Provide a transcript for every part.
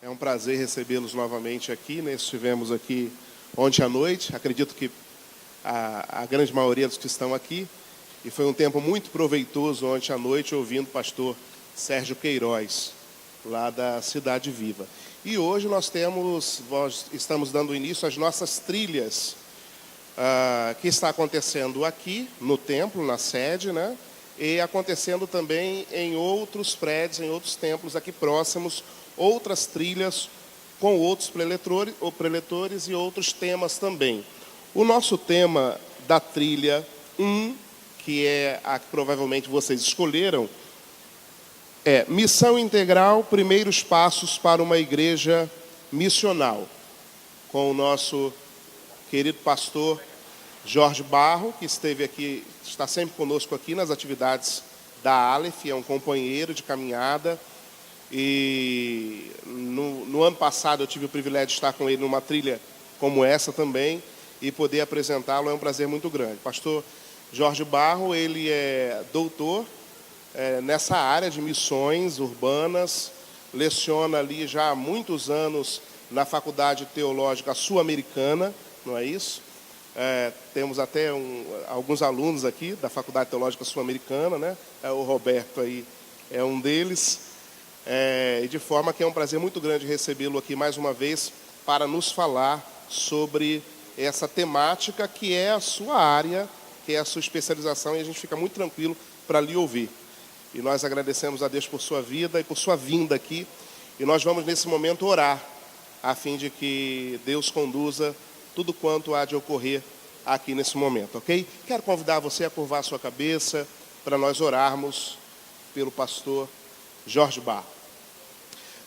É um prazer recebê-los novamente aqui, né? Estivemos aqui ontem à noite, acredito que a grande maioria dos que estão aqui, e foi um tempo muito proveitoso ontem à noite, ouvindo o pastor Sérgio Queiroz, lá da Cidade Viva. E hoje nós estamos dando início às nossas trilhas, que está acontecendo aqui no templo, na sede, né? E acontecendo também em outros prédios, em outros templos aqui próximos, outras trilhas com outros preletores e outros temas também. O nosso tema da trilha 1, que é a que provavelmente vocês escolheram, é Missão Integral, Primeiros Passos para uma Igreja Missional, com o nosso querido pastor Jorge Barro, que esteve aqui, está sempre conosco aqui nas atividades da Aleph, é um companheiro de caminhada. E no ano passado eu tive o privilégio de estar com ele numa trilha como essa também, e poder apresentá-lo é um prazer muito grande. Pastor Jorge Barro, ele é doutor nessa área de missões urbanas, leciona ali já há muitos anos na Faculdade Teológica Sul-Americana, não é isso? Temos até alguns alunos aqui da Faculdade Teológica Sul-Americana, né? O Roberto aí é um deles. E de forma que é um prazer muito grande recebê-lo aqui mais uma vez para nos falar sobre essa temática que é a sua área, que é a sua especialização, e a gente fica muito tranquilo para lhe ouvir. E nós agradecemos a Deus por sua vida e por sua vinda aqui, e nós vamos nesse momento orar, a fim de que Deus conduza tudo quanto há de ocorrer aqui nesse momento, ok? Quero convidar você a curvar a sua cabeça para nós orarmos pelo pastor Jorge Barro.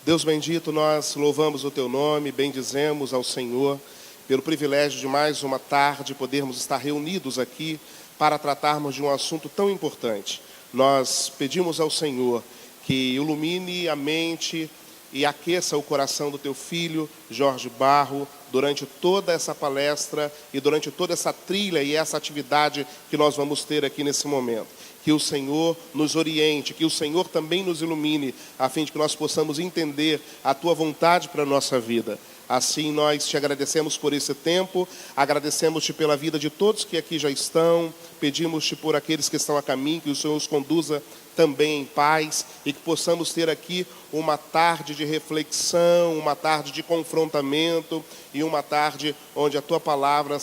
Deus bendito, nós louvamos o teu nome, bendizemos ao Senhor pelo privilégio de mais uma tarde podermos estar reunidos aqui para tratarmos de um assunto tão importante. Nós pedimos ao Senhor que ilumine a mente e aqueça o coração do teu filho, Jorge Barro, durante toda essa palestra e durante toda essa trilha e essa atividade que nós vamos ter aqui nesse momento. Que o Senhor nos oriente, que o Senhor também nos ilumine, a fim de que nós possamos entender a tua vontade para a nossa vida. Assim nós te agradecemos por esse tempo, agradecemos-te pela vida de todos que aqui já estão, pedimos-te por aqueles que estão a caminho, que o Senhor os conduza também em paz, e que possamos ter aqui uma tarde de reflexão, uma tarde de confrontamento, e uma tarde onde a tua palavra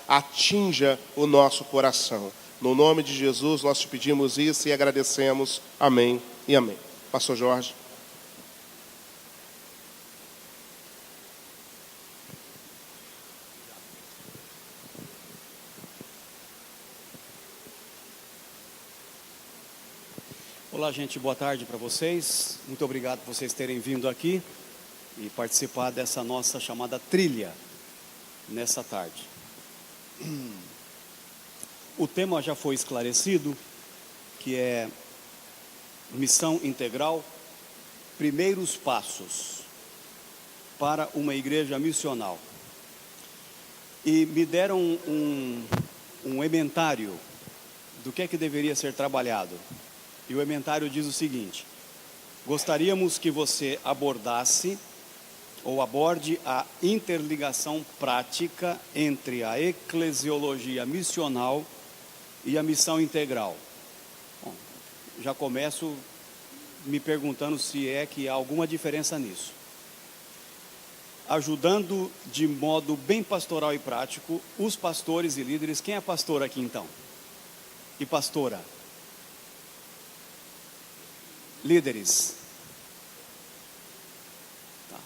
atinja o nosso coração. No nome de Jesus nós te pedimos isso e agradecemos. Amém e amém. Pastor Jorge. Olá, gente, boa tarde para vocês. Muito obrigado por vocês terem vindo aqui e participar dessa nossa chamada trilha nessa tarde. O tema já foi esclarecido, que é Missão Integral, Primeiros Passos para uma Igreja Missional. E me deram um ementário do que é que deveria ser trabalhado. E o ementário diz o seguinte: gostaríamos que você abordasse ou aborde a interligação prática entre a eclesiologia missional e a missão integral. Bom, já começo me perguntando se é que há alguma diferença nisso. Ajudando de modo bem pastoral e prático os pastores e líderes. Quem é pastor aqui então? E pastora? Líderes. Tá.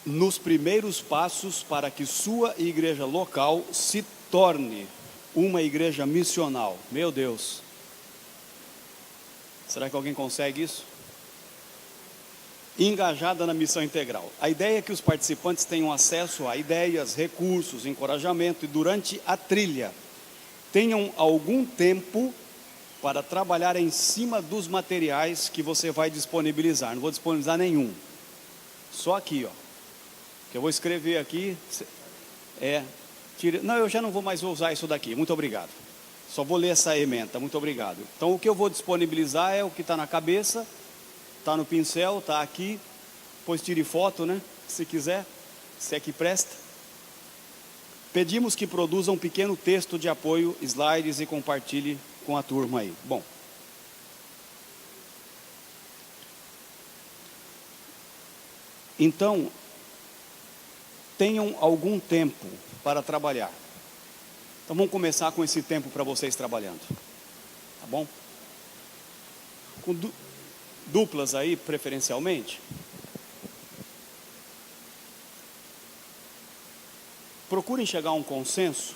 Nos primeiros passos para que sua igreja local se torne uma igreja missional. Meu Deus. Será que alguém consegue isso? Engajada na missão integral. A ideia é que os participantes tenham acesso a ideias, recursos, encorajamento, e durante a trilha tenham algum tempo para trabalhar em cima dos materiais que você vai disponibilizar. Não vou disponibilizar nenhum. Só aqui, ó. Que eu vou escrever aqui. Não, eu já não vou mais usar isso daqui. Muito obrigado. Só vou ler essa ementa. Muito obrigado. Então, o que eu vou disponibilizar é o que está na cabeça Está no pincel, está aqui. Depois tire foto, né? Se quiser, se é que presta. Pedimos que produza um pequeno texto de apoio, slides e compartilhe com a turma aí. Bom. Então, tenham algum tempo para trabalhar. Então vamos começar com esse tempo para vocês trabalhando. Tá bom? Com duplas aí, preferencialmente. Procurem chegar a um consenso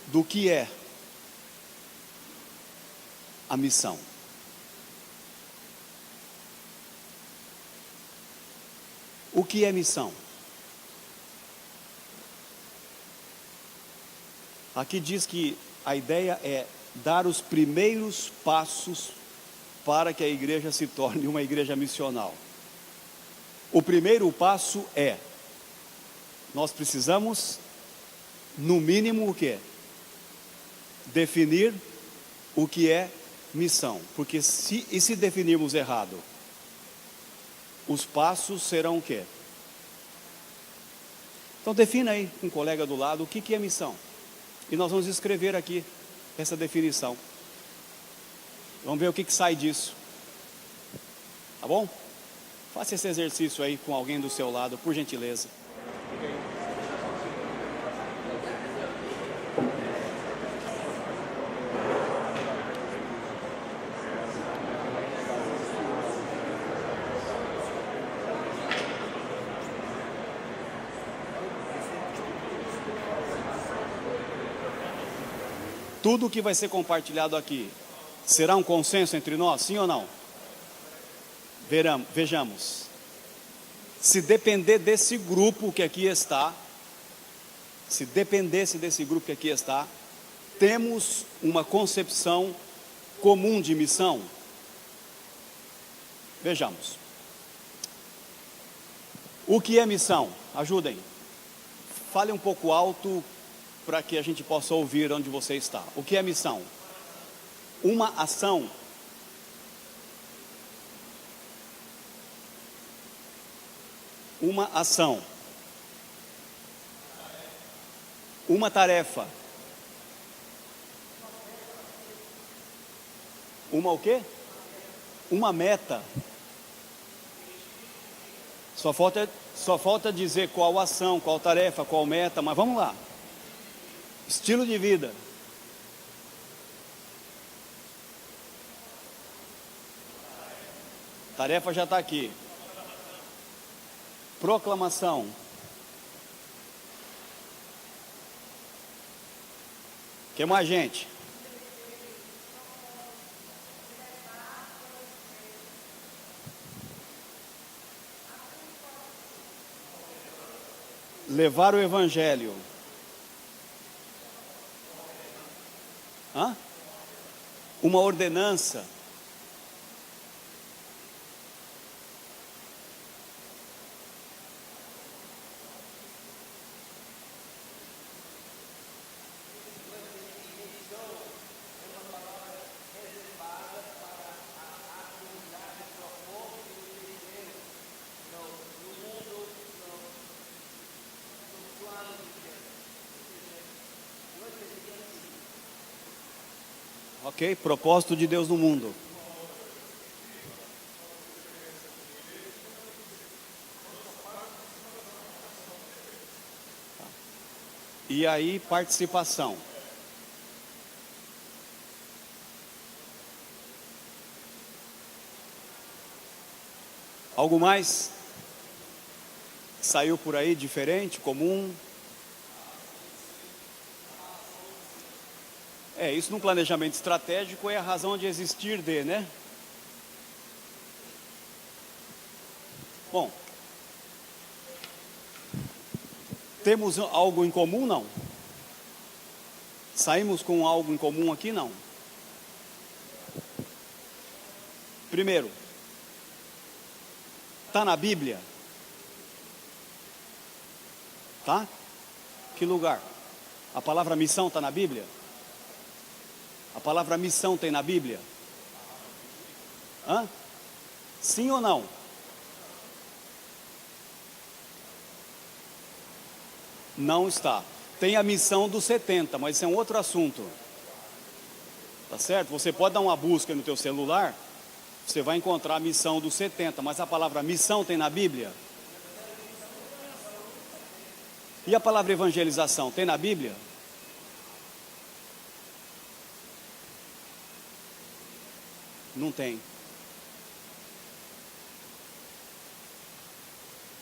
do que é a missão. O que é missão? Aqui diz que a ideia é dar os primeiros passos para que a igreja se torne uma igreja missional. O primeiro passo é: nós precisamos, no mínimo, o quê? Definir o que é missão. Porque se definirmos errado, os passos serão o quê? Então defina aí com um colega do lado o que é missão. E nós vamos escrever aqui essa definição. Vamos ver o que sai disso. Tá bom? Faça esse exercício aí com alguém do seu lado, por gentileza. Tudo que vai ser compartilhado aqui será um consenso entre nós, sim ou não? Vejamos. Se depender desse grupo que aqui está, se dependesse desse grupo que aqui está, temos uma concepção comum de missão? Vejamos. O que é missão? Ajudem. Fale um pouco alto para que a gente possa ouvir onde você está. O que é missão? Uma ação. Uma ação. Uma tarefa. Uma o quê? Uma meta. Só falta dizer qual ação, qual tarefa, qual meta, mas vamos lá. Estilo de vida. Tarefa já está aqui. Proclamação. O que mais, gente? Levar o evangelho. Hã? Uma ordenança. Ok? Propósito de Deus no mundo. E aí, participação. Algo mais? Saiu por aí diferente, comum? Isso no planejamento estratégico é a razão de existir de, né? Bom, temos algo em comum, não? Saímos com algo em comum aqui, não? Primeiro, está na Bíblia? Tá? Que lugar? A palavra missão está na Bíblia? A palavra missão tem na Bíblia? Hã? Sim ou não? Não está. Tem a missão dos 70, mas isso é um outro assunto. Tá certo? Você pode dar uma busca no teu celular, você vai encontrar a missão dos 70, mas a palavra missão tem na Bíblia? E a palavra evangelização tem na Bíblia? Não tem.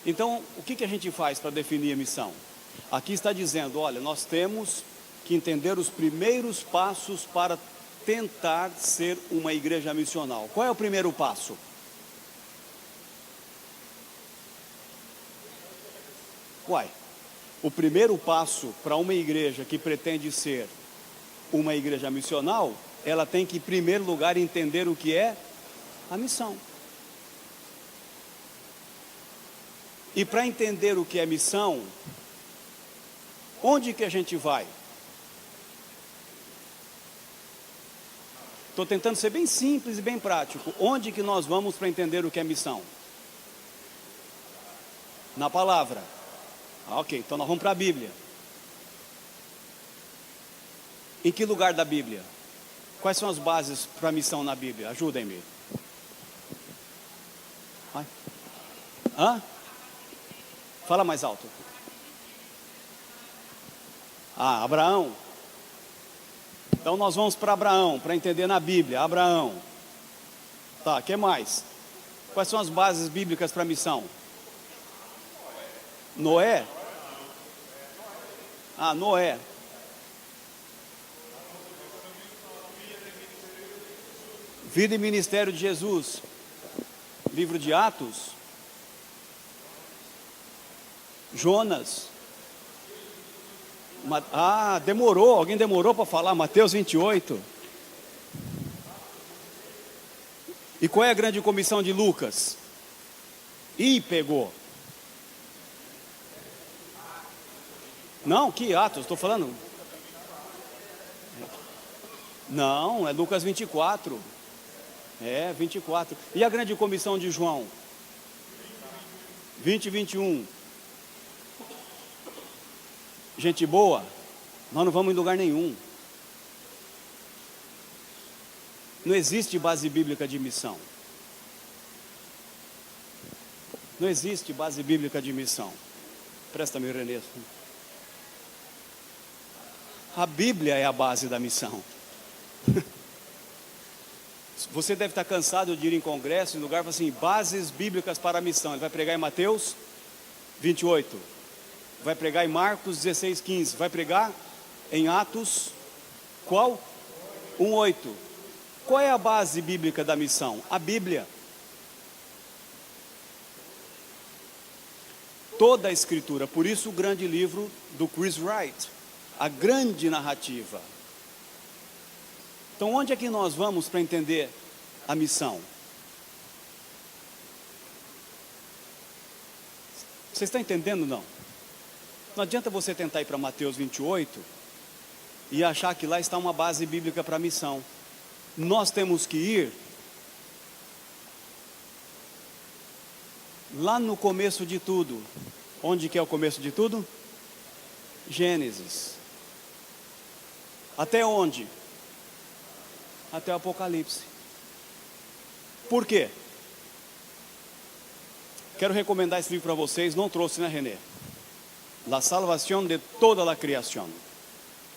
Então, o que a gente faz para definir a missão? Aqui está dizendo, olha, nós temos que entender os primeiros passos para tentar ser uma igreja missional. Qual é o primeiro passo? O primeiro passo para uma igreja que pretende ser uma igreja missional, ela tem que, em primeiro lugar, entender o que é a missão. E para entender o que é missão, onde que a gente vai? Estou tentando ser bem simples e bem prático. Onde que nós vamos para entender o que é missão? Na palavra. Ok, então nós vamos para a Bíblia. Em que lugar da Bíblia? Quais são as bases para a missão na Bíblia? Ajudem-me. Hã? Fala mais alto. Abraão. Então nós vamos para Abraão, para entender na Bíblia, Abraão. Tá, o que mais? Quais são as bases bíblicas para a missão? Noé? Noé. Vida e ministério de Jesus. Livro de Atos. Jonas. Demorou, alguém demorou para falar, Mateus 28. E qual é a grande comissão de Lucas? Pegou. Não, que Atos, estou falando. Não, é Lucas 24. 24. E a grande comissão de João? 20 e 21. Gente boa, nós não vamos em lugar nenhum. Não existe base bíblica de missão. Não existe base bíblica de missão. Presta-me, Renê. A Bíblia é a base da missão. Você deve estar cansado de ir em congresso, em lugar assim, bases bíblicas para a missão. Ele vai pregar em Mateus 28. Vai pregar em Marcos 16:15. Vai pregar em Atos, qual? 1:8. Qual é a base bíblica da missão? A Bíblia. Toda a Escritura. Por isso o grande livro do Chris Wright. A grande narrativa. Então onde é que nós vamos para entender a missão? Você está entendendo, não? Não adianta você tentar ir para Mateus 28 e achar que lá está uma base bíblica para a missão. Nós temos que ir lá no começo de tudo. Onde que é o começo de tudo? Gênesis. Até onde? Até o Apocalipse. Por quê? Quero recomendar esse livro para vocês. Não trouxe, né, Renê? La Salvación de Toda la Creación.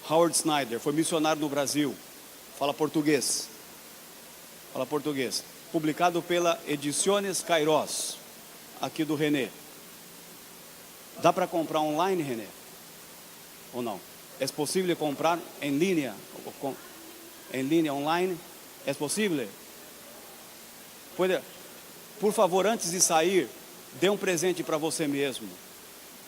Howard Snyder, foi missionário no Brasil. Fala português. Publicado pela Ediciones Kairos, aqui do Renê. Dá para comprar online, Renê? Ou não? É possível comprar em linha? Em linha, online? É possível? Por favor, antes de sair, dê um presente para você mesmo.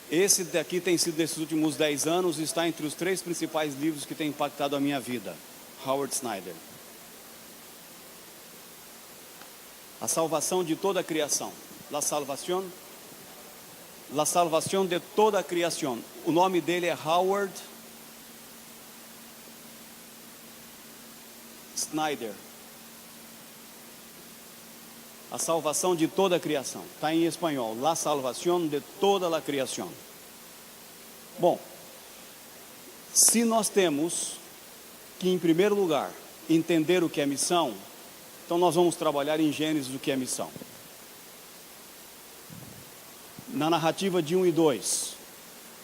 Esse daqui tem sido, nesses últimos 10 anos, está entre os 3 principais livros que têm impactado a minha vida. Howard Snyder. A salvação de toda a criação. La Salvación de Toda a Criação. O nome dele é Howard Snyder. A salvação de toda a criação. Está em espanhol. La salvación de toda la creación. Bom, se nós temos que, em primeiro lugar, entender o que é missão, então nós vamos trabalhar em Gênesis o que é missão. Na narrativa de 1 e 2,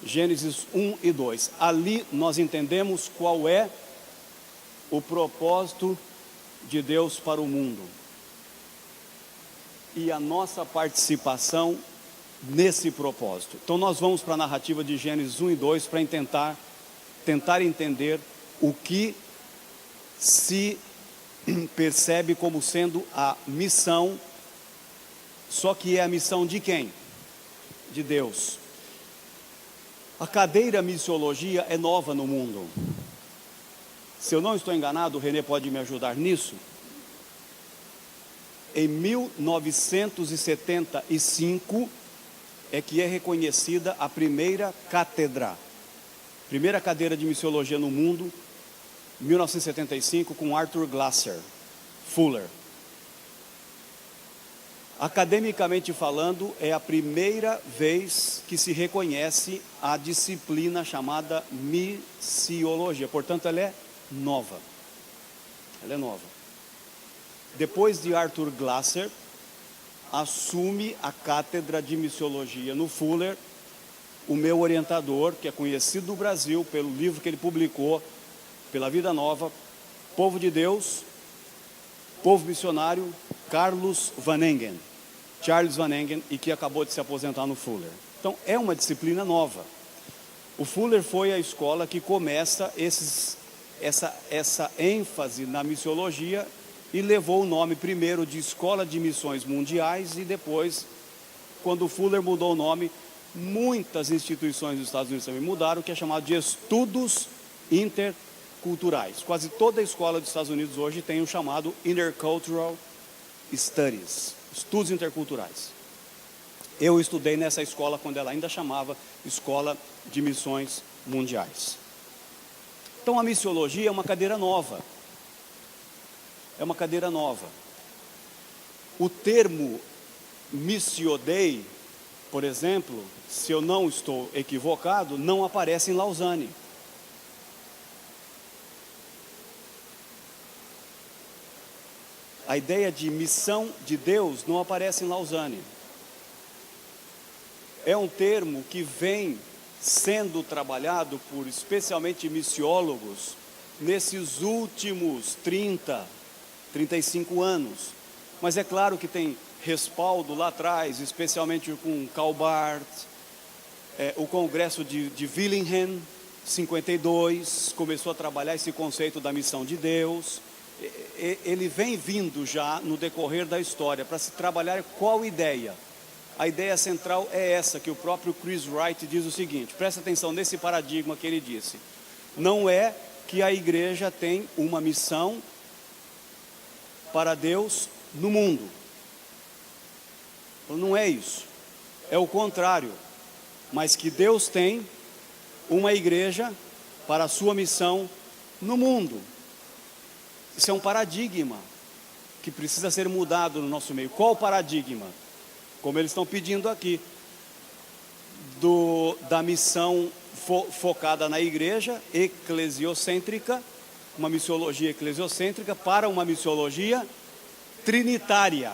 Gênesis 1 e 2, ali nós entendemos qual é o propósito de Deus para o mundo e a nossa participação nesse propósito. Então nós vamos para a narrativa de Gênesis 1 e 2 para tentar entender o que se percebe como sendo a missão, só que é a missão de quem? De Deus. A cadeira missiologia é nova no mundo. Se eu não estou enganado, o René pode me ajudar nisso. Em 1975 é que é reconhecida a primeira cátedra, primeira cadeira de missiologia no mundo, 1975, com Arthur Glasser Fuller. Academicamente falando, é a primeira vez que se reconhece a disciplina chamada missiologia. Portanto, ela é nova. Ela é nova. Depois de Arthur Glasser, assume a cátedra de missiologia no Fuller o meu orientador, que é conhecido no Brasil pelo livro que ele publicou, Pela Vida Nova, Povo de Deus, Povo Missionário, Charles Van Engen, e que acabou de se aposentar no Fuller. Então, é uma disciplina nova. O Fuller foi a escola que começa essa ênfase na missiologia e levou o nome primeiro de Escola de Missões Mundiais e depois, quando o Fuller mudou o nome, muitas instituições dos Estados Unidos também mudaram, que é chamado de Estudos Interculturais. Quase toda a escola dos Estados Unidos hoje tem o chamado Intercultural Studies, Estudos Interculturais. Eu estudei nessa escola quando ela ainda chamava Escola de Missões Mundiais. Então a missiologia é uma cadeira nova. É uma cadeira nova. O termo Missio Dei, por exemplo, se eu não estou equivocado, não aparece em Lausanne. A ideia de missão de Deus não aparece em Lausanne. É um termo que vem sendo trabalhado por especialmente missiólogos nesses últimos 35 anos. Mas é claro que tem respaldo lá atrás, especialmente com Karl Barth, o Congresso de Willingham, 52, começou a trabalhar esse conceito da missão de Deus. Ele vem vindo já no decorrer da história para se trabalhar qual ideia. A ideia central é essa, que o próprio Chris Wright diz o seguinte, presta atenção nesse paradigma que ele disse. Não é que a igreja tem uma missão para Deus no mundo. Não é isso. É o contrário. Mas que Deus tem uma igreja para a sua missão no mundo. Isso é um paradigma que precisa ser mudado no nosso meio. Qual o paradigma? Como eles estão pedindo aqui, da missão focada na igreja, eclesiocêntrica, uma missiologia eclesiocêntrica, para uma missiologia trinitária,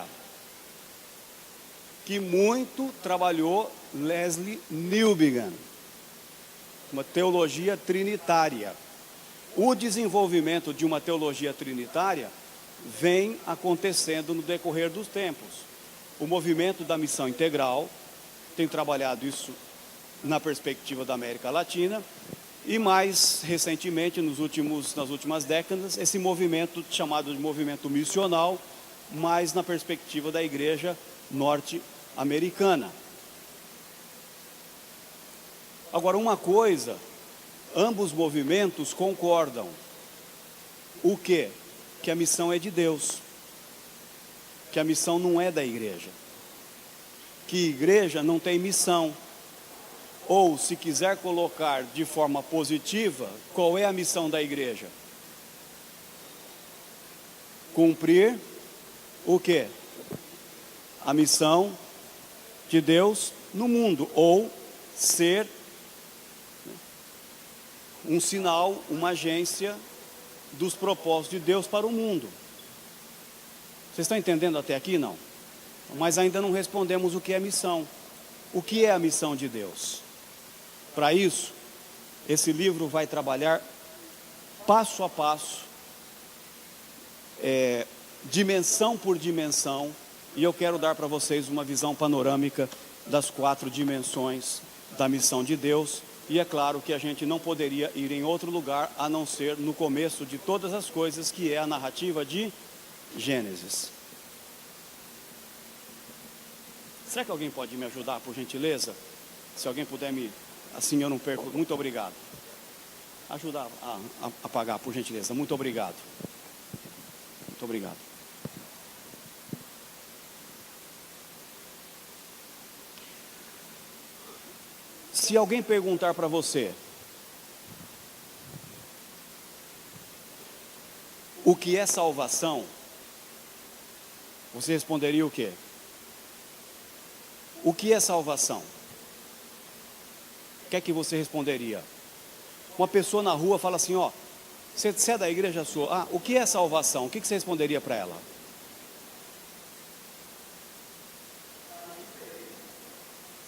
que muito trabalhou Leslie Newbigin, uma teologia trinitária. O desenvolvimento de uma teologia trinitária vem acontecendo no decorrer dos tempos. O movimento da missão integral tem trabalhado isso na perspectiva da América Latina e mais recentemente, nas últimas décadas, esse movimento chamado de movimento missional, mais na perspectiva da igreja norte-americana. Agora, uma coisa, ambos movimentos concordam. O quê? Que a missão é de Deus. Que a missão não é da igreja. Que igreja não tem missão. Ou, se quiser colocar de forma positiva, qual é a missão da igreja? Cumprir o quê? a missão de Deus no mundo, ou ser um sinal, uma agência dos propósitos de Deus para o mundo. Vocês estão entendendo até aqui? Não? Mas ainda não respondemos o que é missão. O que é a missão de Deus? Para isso, esse livro vai trabalhar passo a passo, dimensão por dimensão, e eu quero dar para vocês uma visão panorâmica das 4 dimensões da missão de Deus. E é claro que a gente não poderia ir em outro lugar a não ser no começo de todas as coisas, que é a narrativa de Gênesis. Será que alguém pode me ajudar, por gentileza? Se alguém puder me... Assim eu não perco. Muito obrigado. Ajudar a apagar, por gentileza. Muito obrigado. Muito obrigado. Se alguém perguntar para você o que é salvação, você responderia o quê? O que é salvação? O que é que você responderia? Uma pessoa na rua fala assim, ó, você é da igreja sua, o que é salvação? O que você responderia para ela?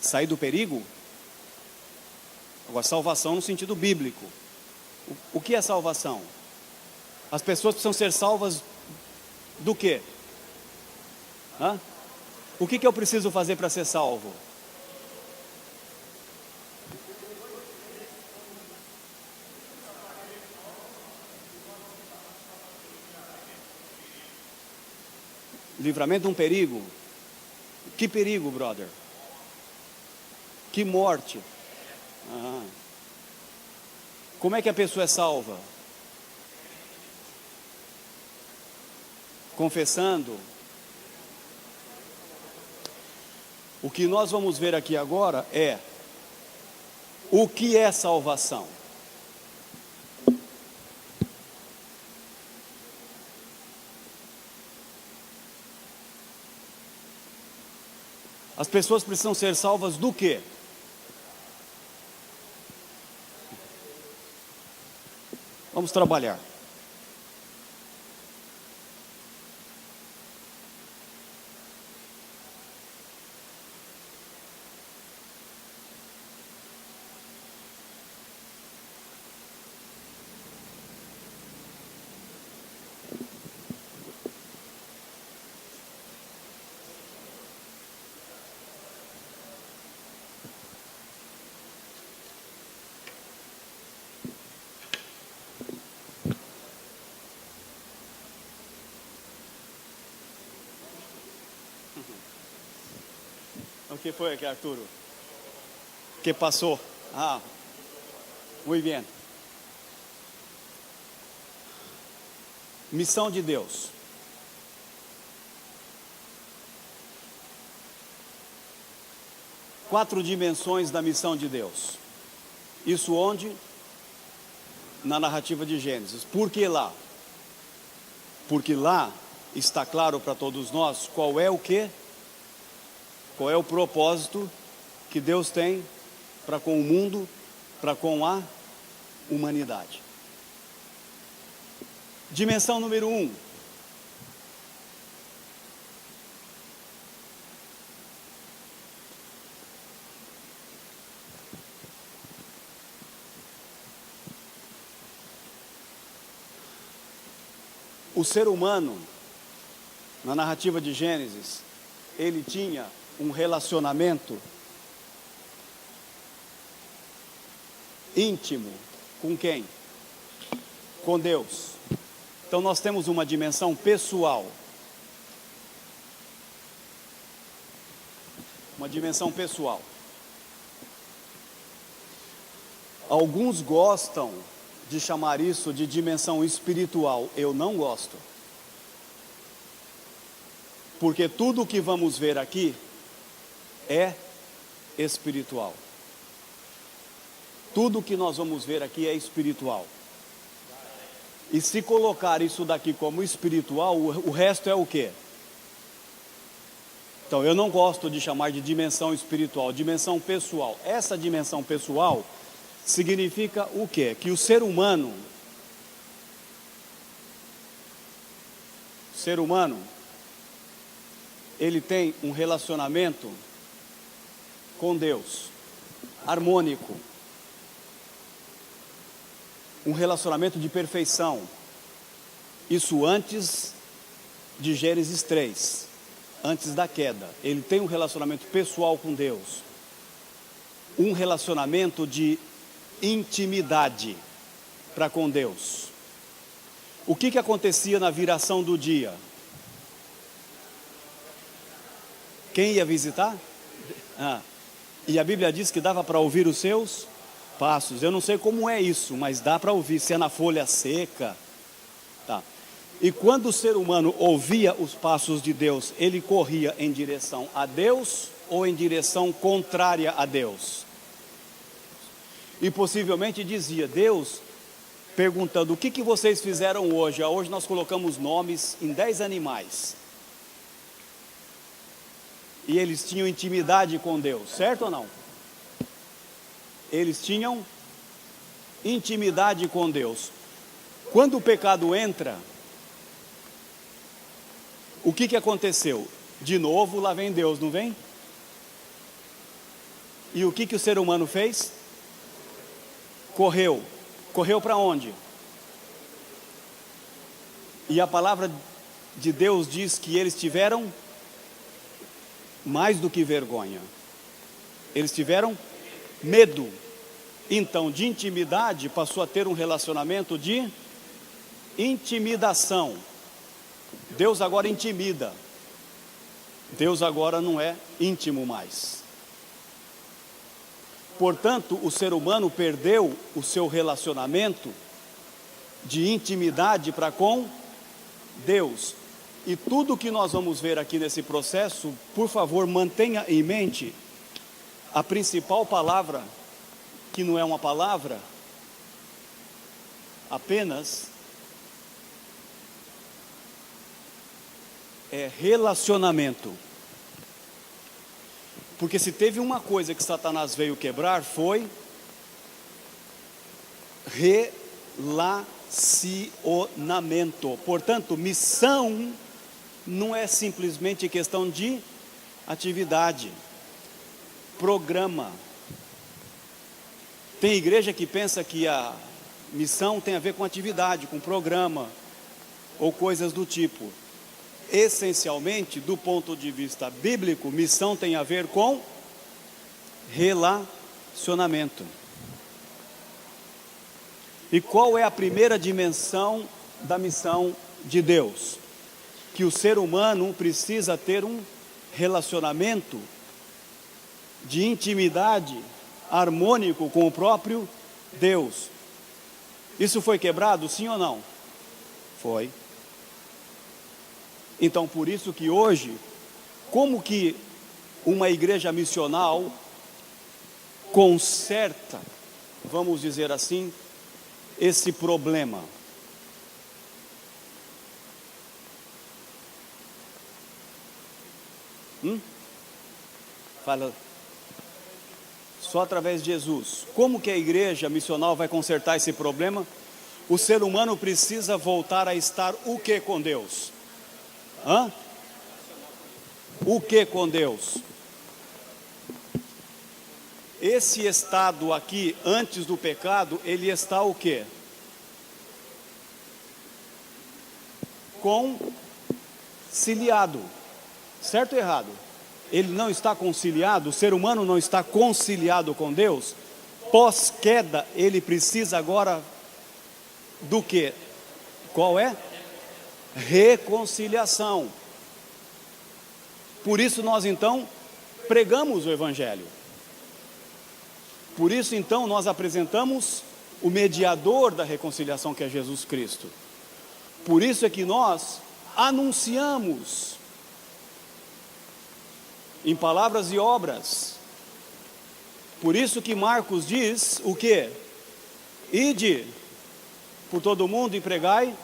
Sair do perigo? Agora, salvação no sentido bíblico. O que é salvação? As pessoas precisam ser salvas do quê? O que eu preciso fazer para ser salvo? Livramento de um perigo? Que perigo, brother? Que morte? Como é que a pessoa é salva? Confessando. O que nós vamos ver aqui agora é o que é salvação. As pessoas precisam ser salvas do quê? Vamos trabalhar. O que foi aqui, Arturo? Que passou? Muito bem. Missão de Deus. Quatro dimensões da missão de Deus. Isso onde? Na narrativa de Gênesis. Por que lá? Porque lá está claro para todos nós qual é o quê? Qual é o propósito que Deus tem para com o mundo, para com a humanidade. Dimensão número 1. O ser humano, na narrativa de Gênesis, ele tinha um relacionamento íntimo com quem? Com Deus. Então nós temos uma dimensão pessoal. Uma dimensão pessoal. Alguns gostam de chamar isso de dimensão espiritual. Eu não gosto. Porque tudo o que vamos ver aqui é espiritual. Tudo o que nós vamos ver aqui é espiritual. E se colocar isso daqui como espiritual, o resto é o quê? Então, eu não gosto de chamar de dimensão espiritual, dimensão pessoal. Essa dimensão pessoal significa o quê? Que o ser humano, ele tem um relacionamento com Deus, harmônico, um relacionamento de perfeição. Isso antes de Gênesis 3, antes da queda. Ele tem um relacionamento pessoal com Deus, um relacionamento de intimidade para com Deus. O que acontecia na viração do dia? Quem ia visitar? E a Bíblia diz que dava para ouvir os seus passos. Eu não sei como é isso, mas dá para ouvir, se é na folha seca. Tá. E quando o ser humano ouvia os passos de Deus, ele corria em direção a Deus ou em direção contrária a Deus? E possivelmente dizia, Deus, perguntando, o que vocês fizeram hoje? Hoje nós colocamos nomes em 10 animais. E eles tinham intimidade com Deus, certo ou não? Eles tinham intimidade com Deus. Quando o pecado entra, o que aconteceu? De novo, lá vem Deus, não vem? E o que o ser humano fez? Correu. Correu para onde? E a palavra de Deus diz que eles tiveram mais do que vergonha. Eles tiveram medo. Então, de intimidade, passou a ter um relacionamento de intimidação. Deus agora intimida. Deus agora não é íntimo mais. Portanto, o ser humano perdeu o seu relacionamento de intimidade para com Deus. E tudo que nós vamos ver aqui nesse processo, por favor, mantenha em mente a principal palavra, que não é uma palavra, apenas é relacionamento. Porque se teve uma coisa que Satanás veio quebrar, foi relacionamento. Portanto, missão não é simplesmente questão de atividade, programa. Tem igreja que pensa que a missão tem a ver com atividade, com programa, ou coisas do tipo. Essencialmente, do ponto de vista bíblico, missão tem a ver com relacionamento. E qual é a primeira dimensão da missão de Deus? Que o ser humano precisa ter um relacionamento de intimidade harmônico com o próprio Deus. Isso foi quebrado, sim ou não? Foi. Então, por isso que hoje, como que uma igreja missional conserta, vamos dizer assim, esse problema? Fala. Só através de Jesus. Como que a igreja missional vai consertar esse problema? O ser humano precisa voltar a estar o que com Deus? O que com Deus? Esse estado aqui, antes do pecado, ele está o quê? Conciliado. Certo ou errado? Ele não está conciliado, o ser humano não está conciliado com Deus. Pós-queda, ele precisa agora do quê? Qual é? Reconciliação. Por isso nós então pregamos o Evangelho. Por isso então nós apresentamos o mediador da reconciliação, que é Jesus Cristo. Por isso é que nós anunciamos em palavras e obras. Por isso que Marcos diz o quê? Ide por todo mundo e pregai,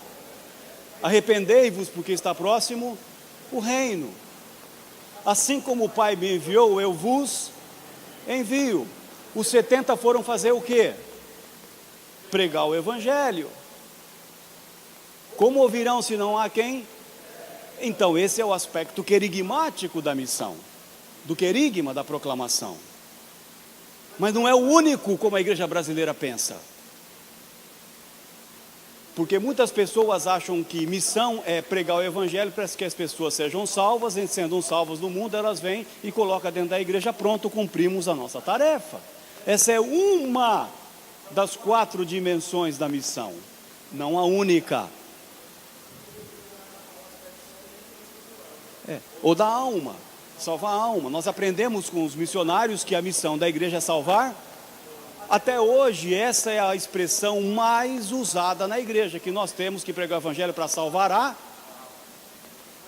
arrependei-vos porque está próximo o reino. Assim como o Pai me enviou, eu vos envio. Os 70 foram fazer o quê? Pregar o Evangelho. Como ouvirão se não há quem? Então esse é o aspecto querigmático da missão, do querigma da proclamação. Mas não é o único como a igreja brasileira pensa. Porque muitas pessoas acham que missão é pregar o Evangelho para que as pessoas sejam salvas, e sendo salvas no mundo, elas vêm e colocam dentro da igreja, pronto, cumprimos a nossa tarefa. Essa é uma das 4 dimensões da missão, não a única. Ou da alma, salvar a alma. Nós aprendemos com os missionários que a missão da igreja é salvar. Até hoje, essa é a expressão mais usada na igreja, que nós temos que pregar o Evangelho para salvar a...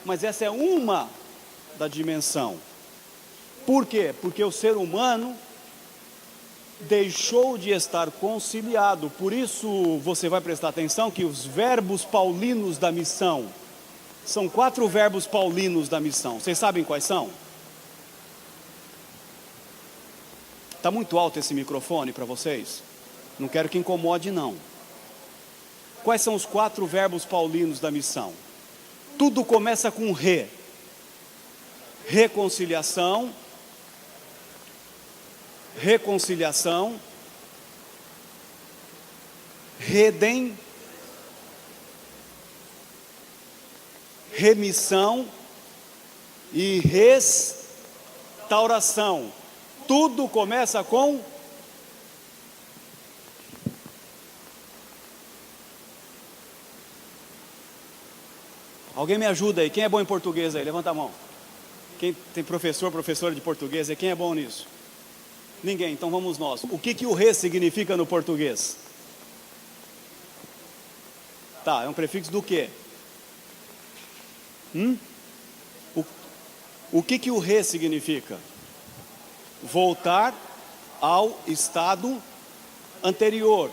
Mas essa é uma da dimensão. Por quê? Porque o ser humano deixou de estar conciliado. Por isso, você vai prestar atenção que os verbos paulinos da missão, são 4 verbos paulinos da missão. Vocês sabem quais são? Está muito alto esse microfone para vocês? Não quero que incomode, não. Quais são os 4 verbos paulinos da missão? Tudo começa com re. Reconciliação. Reconciliação. Remissão e restauração. Tudo começa com alguém me ajuda aí, quem é bom em português aí? Levanta a mão. Quem tem professora de português aí, quem é bom nisso? Ninguém, então vamos nós. O que o re significa no português? Tá, é um prefixo do quê? O que o re significa? Voltar ao estado anterior,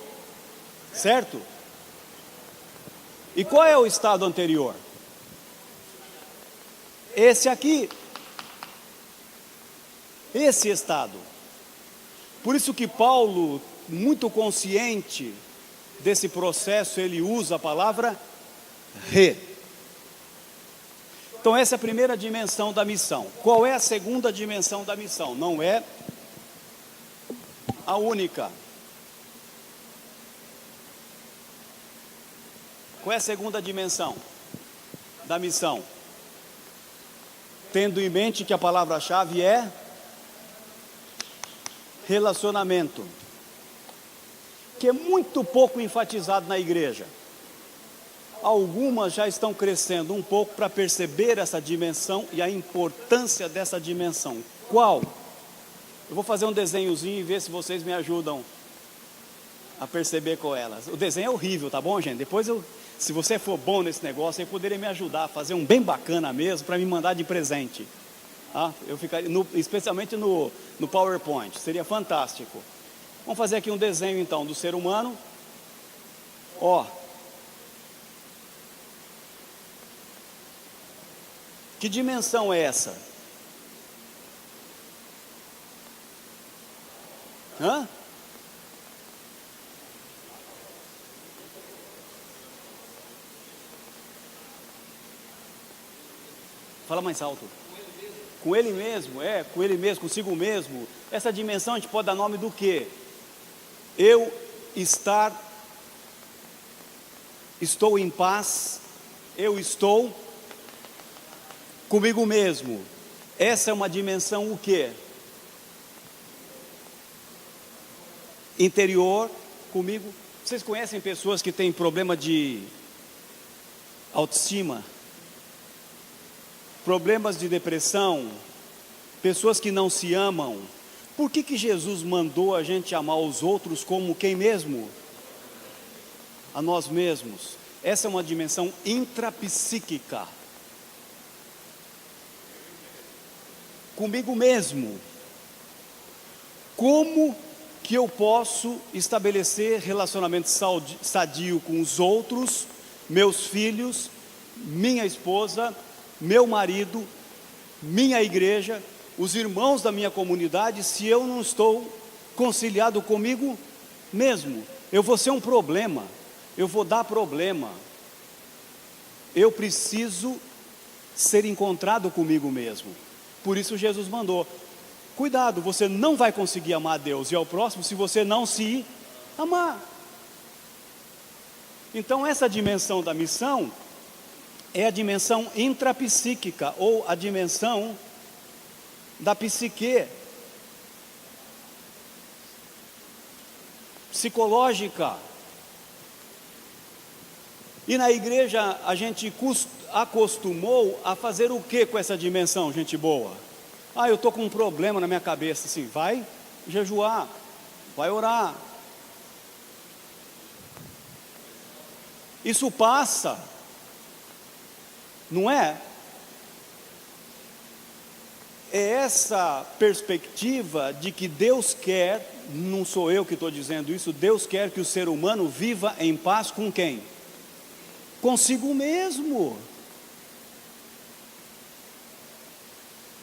certo? E qual é o estado anterior? Esse aqui, esse estado. Por isso que Paulo, muito consciente desse processo, ele usa a palavra re. Então essa é a primeira dimensão da missão. Qual é a segunda dimensão da missão? Não é a única. Qual é a segunda dimensão da missão? Tendo em mente que a palavra-chave é relacionamento, que é muito pouco enfatizado na igreja. Algumas já estão crescendo um pouco para perceber essa dimensão e a importância dessa dimensão. Qual? Eu vou fazer um desenhozinho e ver se vocês me ajudam a perceber qual é ela. O desenho é horrível, tá bom, gente? Depois, se você for bom nesse negócio, aí poderia me ajudar a fazer um bem bacana mesmo para me mandar de presente. Ah, eu ficaria, especialmente no PowerPoint, seria fantástico. Vamos fazer aqui um desenho então do ser humano. Ó. Que dimensão é essa? Hã? Fala mais alto. Com ele mesmo, com ele mesmo, consigo mesmo. Essa dimensão a gente pode dar nome do quê? Eu estou em paz, eu estou comigo mesmo. Essa é uma dimensão o quê? Interior, comigo. Vocês conhecem pessoas que têm problema de autoestima? Problemas de depressão? Pessoas que não se amam? Por que Jesus mandou a gente amar os outros como quem mesmo? A nós mesmos. Essa é uma dimensão intrapsíquica. Comigo mesmo. Como que eu posso estabelecer relacionamento sadio com os outros, meus filhos, minha esposa, meu marido, minha igreja, os irmãos da minha comunidade, se eu não estou conciliado comigo mesmo? Eu vou ser um problema, eu vou dar problema. Eu preciso ser encontrado comigo mesmo. Por isso Jesus mandou: cuidado, você não vai conseguir amar a Deus e ao próximo se você não se amar. Então essa dimensão da missão é a dimensão intrapsíquica, ou a dimensão da psique, psicológica. E na igreja a gente acostumou a fazer o que com essa dimensão, gente boa? Eu estou com um problema na minha cabeça, assim, vai jejuar, vai orar. Isso passa, não é? É essa perspectiva de que Deus quer, não sou eu que estou dizendo isso, Deus quer que o ser humano viva em paz com quem? Consigo mesmo.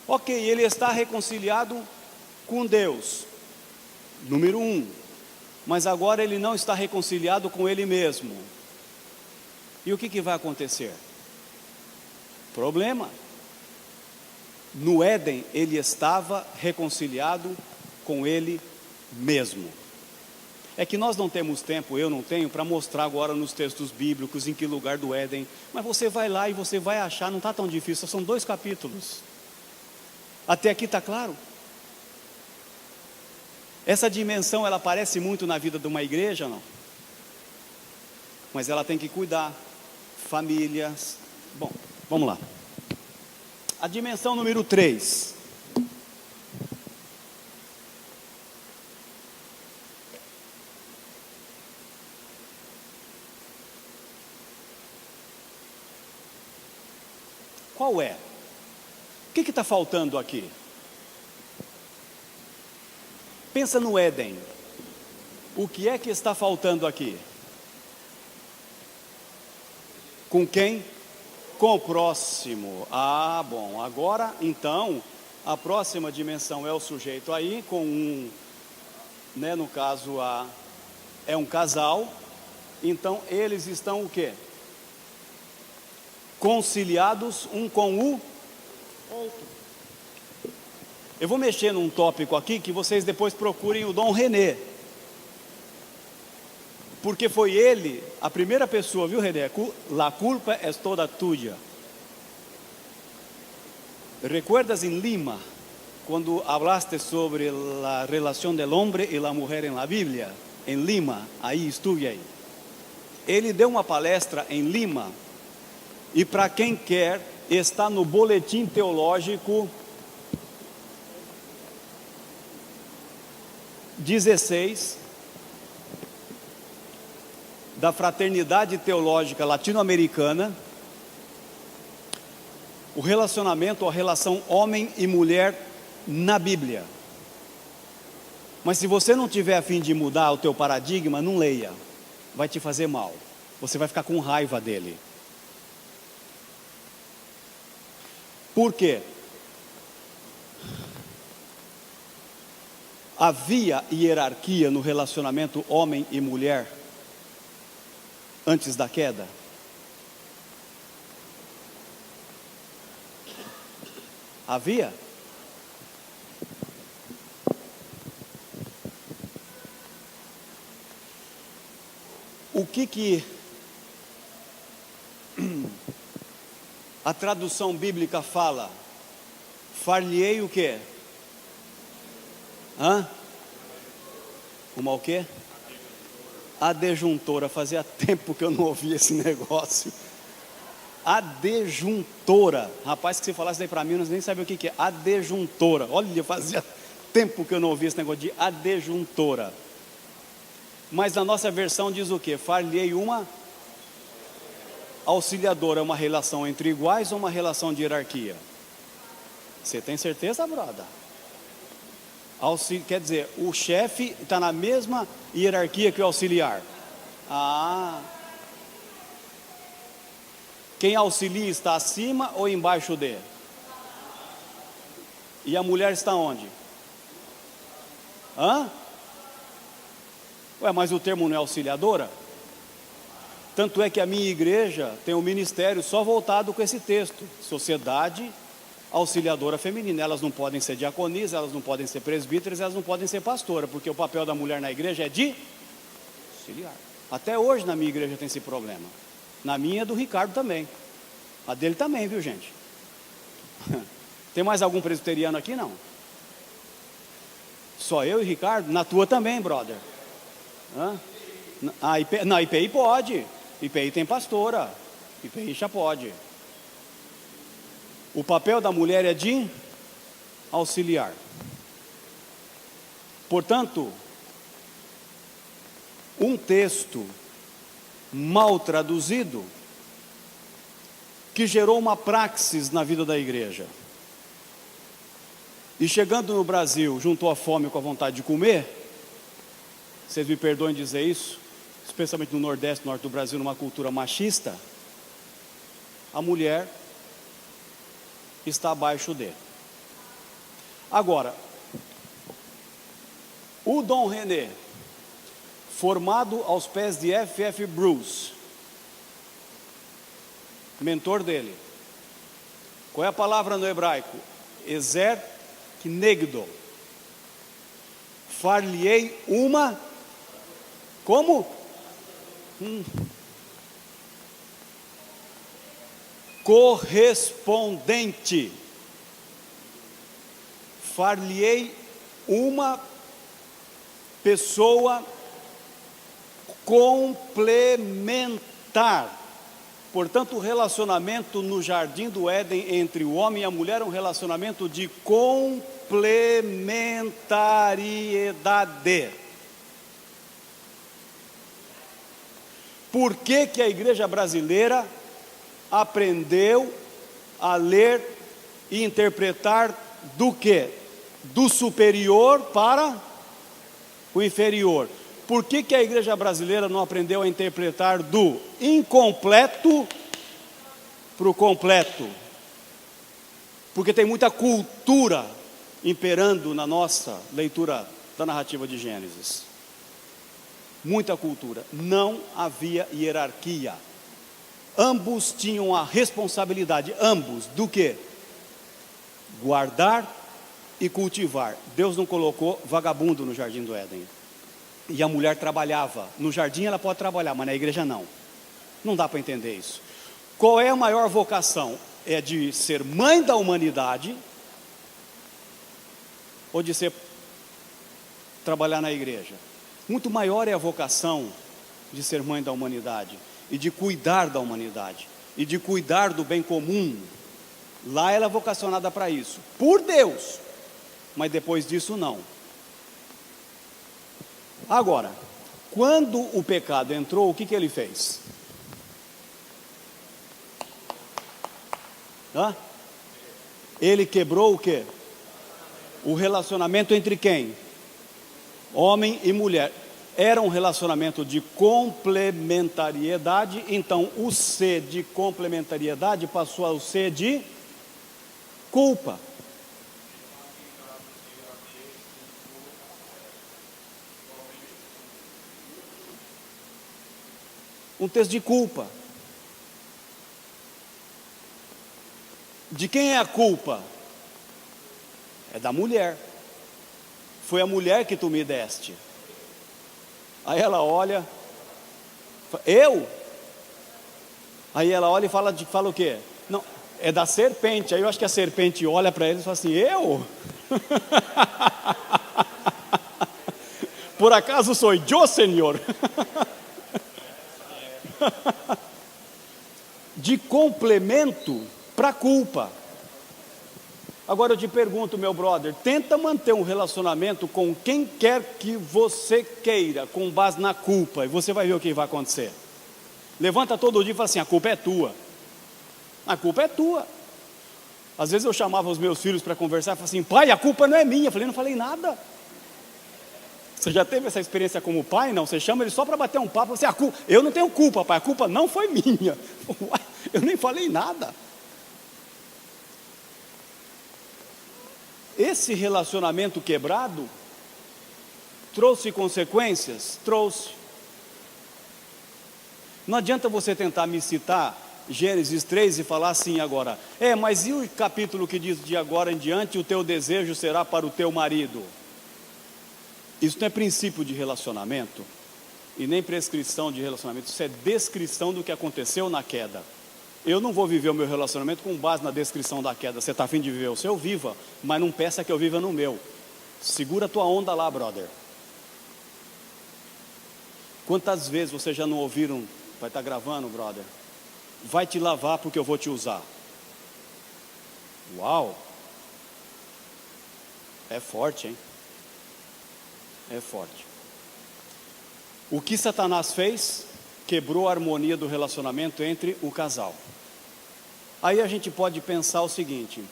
Ok, ele está reconciliado com Deus, número 1, mas agora ele não está reconciliado com ele mesmo. E o que vai acontecer? Problema. No Éden ele estava reconciliado com ele mesmo. É que nós não temos tempo, eu não tenho, para mostrar agora nos textos bíblicos em que lugar do Éden. Mas você vai lá e você vai achar, não está tão difícil, são 2 capítulos. Até aqui está claro? Essa dimensão, ela aparece muito na vida de uma igreja, não? Mas ela tem que cuidar. Famílias. Bom, vamos lá. A dimensão número 3. Qual é? O que está faltando aqui? Pensa no Éden. O que é que está faltando aqui? Com quem? Com o próximo. Bom, agora então a próxima dimensão é o sujeito aí com no caso é um casal. Então eles estão o quê? Conciliados um com o outro. Eu vou mexer num tópico aqui que vocês depois procurem o Dom René, porque foi ele a primeira pessoa, viu, René? La culpa es toda tuya. ¿Recuerdas em Lima, quando hablaste sobre a relação del hombre e la mujer en la Bíblia? Em Lima, aí estuve aí. Ele deu uma palestra em Lima, e para quem quer, está no boletim teológico 16 da Fraternidade Teológica Latino-Americana, o relacionamento, a relação homem e mulher na Bíblia. Mas se você não tiver a fim de mudar o teu paradigma, não leia, vai te fazer mal, você vai ficar com raiva dele. Por quê? Havia hierarquia no relacionamento homem e mulher antes da queda? Havia? O que a tradução bíblica fala? Far-lhe-ei o quê? Uma o quê? Adjuntora. Fazia tempo que eu não ouvia esse negócio. Adjuntora. Rapaz, que se falasse daí para mim, eu nem sabia o que é. Adjuntora. Olha, fazia tempo que eu não ouvia esse negócio de adjuntora. Mas na nossa versão diz o quê? Far-lhe-ei uma auxiliadora. É uma relação entre iguais ou uma relação de hierarquia? Você tem certeza, brother? Quer dizer, o chefe está na mesma hierarquia que o auxiliar. Quem auxilia está acima ou embaixo dele? E a mulher está onde? Hã? Ué, mas o termo não é auxiliadora? Tanto é que a minha igreja tem um ministério só voltado com esse texto: Sociedade Auxiliadora Feminina. Elas não podem ser diaconisas, elas não podem ser presbíteras, elas não podem ser pastora, porque o papel da mulher na igreja é de auxiliar. Até hoje na minha igreja tem esse problema. Na minha é do Ricardo também. A dele também, viu, gente? Tem mais algum presbiteriano aqui? Não. Só eu e Ricardo? Na tua também, brother. Hã? Na IPI pode. IPI tem pastora. IPI já pode. O papel da mulher é de auxiliar. Portanto, um texto mal traduzido que gerou uma praxis na vida da igreja. E chegando no Brasil, juntou a fome com a vontade de comer. Vocês me perdoem dizer isso, especialmente no Nordeste, Norte do Brasil, numa cultura machista, a mulher está abaixo dele. Agora, o Dom René, formado aos pés de F.F. Bruce, mentor dele, qual é a palavra no hebraico? Ezer Knegdo. Far-lhe-ei uma, como? Correspondente. Far-lhe-ei uma pessoa complementar. Portanto, o relacionamento no jardim do Éden entre o homem e a mulher é um relacionamento de complementariedade. Por que que a igreja brasileira aprendeu a ler e interpretar do quê? Do superior para o inferior. Por que que a igreja brasileira não aprendeu a interpretar do incompleto para o completo? Porque tem muita cultura imperando na nossa leitura da narrativa de Gênesis. Muita cultura. Não havia hierarquia. Ambos tinham a responsabilidade, ambos, do quê? Guardar e cultivar. Deus não colocou vagabundo no jardim do Éden. E a mulher trabalhava. No jardim ela pode trabalhar, mas na igreja não. Não dá para entender isso. Qual é a maior vocação? É de ser mãe da humanidade ou de trabalhar na igreja? Muito maior é a vocação de ser mãe da humanidade e de cuidar da humanidade e de cuidar do bem comum. Lá ela é vocacionada para isso, por Deus, mas depois disso não. Agora, quando o pecado entrou, o que que ele fez? Ele quebrou o quê? O relacionamento entre quem? Homem e mulher. Era um relacionamento de complementariedade, então o C de complementariedade passou ao C de culpa. Um texto de culpa. De quem é a culpa? É da mulher. Foi a mulher que tu me deste. Aí ela olha, eu? Aí ela olha e fala o quê? Não, é da serpente. Aí eu acho que a serpente olha para ele e fala assim, eu? Por acaso sou eu, Senhor? De complemento para culpa. Agora eu te pergunto, meu brother, tenta manter um relacionamento com quem quer que você queira, com base na culpa, e você vai ver o que vai acontecer. Levanta todo dia e fala assim, a culpa é tua. A culpa é tua. Às vezes eu chamava os meus filhos para conversar e falava assim, pai, a culpa não é minha. Eu falei, não falei nada. Você já teve essa experiência como pai? Não, você chama ele só para bater um papo, assim, eu não tenho culpa, pai, a culpa não foi minha. Eu nem falei nada. esse relacionamento quebrado trouxe consequências? Trouxe. Não adianta você tentar me citar Gênesis 3 e falar assim agora, mas e o capítulo que diz de agora em diante o teu desejo será para o teu marido? Isso não é princípio de relacionamento e nem prescrição de relacionamento, isso é descrição do que aconteceu na queda. Eu não vou viver o meu relacionamento com base na descrição da queda. Você está afim de viver o seu? Viva, mas não peça que eu viva no meu. Segura a tua onda lá, brother. Quantas vezes vocês já não ouviram? Vai estar gravando, brother? Vai te lavar porque eu vou te usar. Uau! É forte, hein? É forte. O que Satanás fez? Quebrou a harmonia do relacionamento entre o casal. Aí a gente pode pensar o seguinte,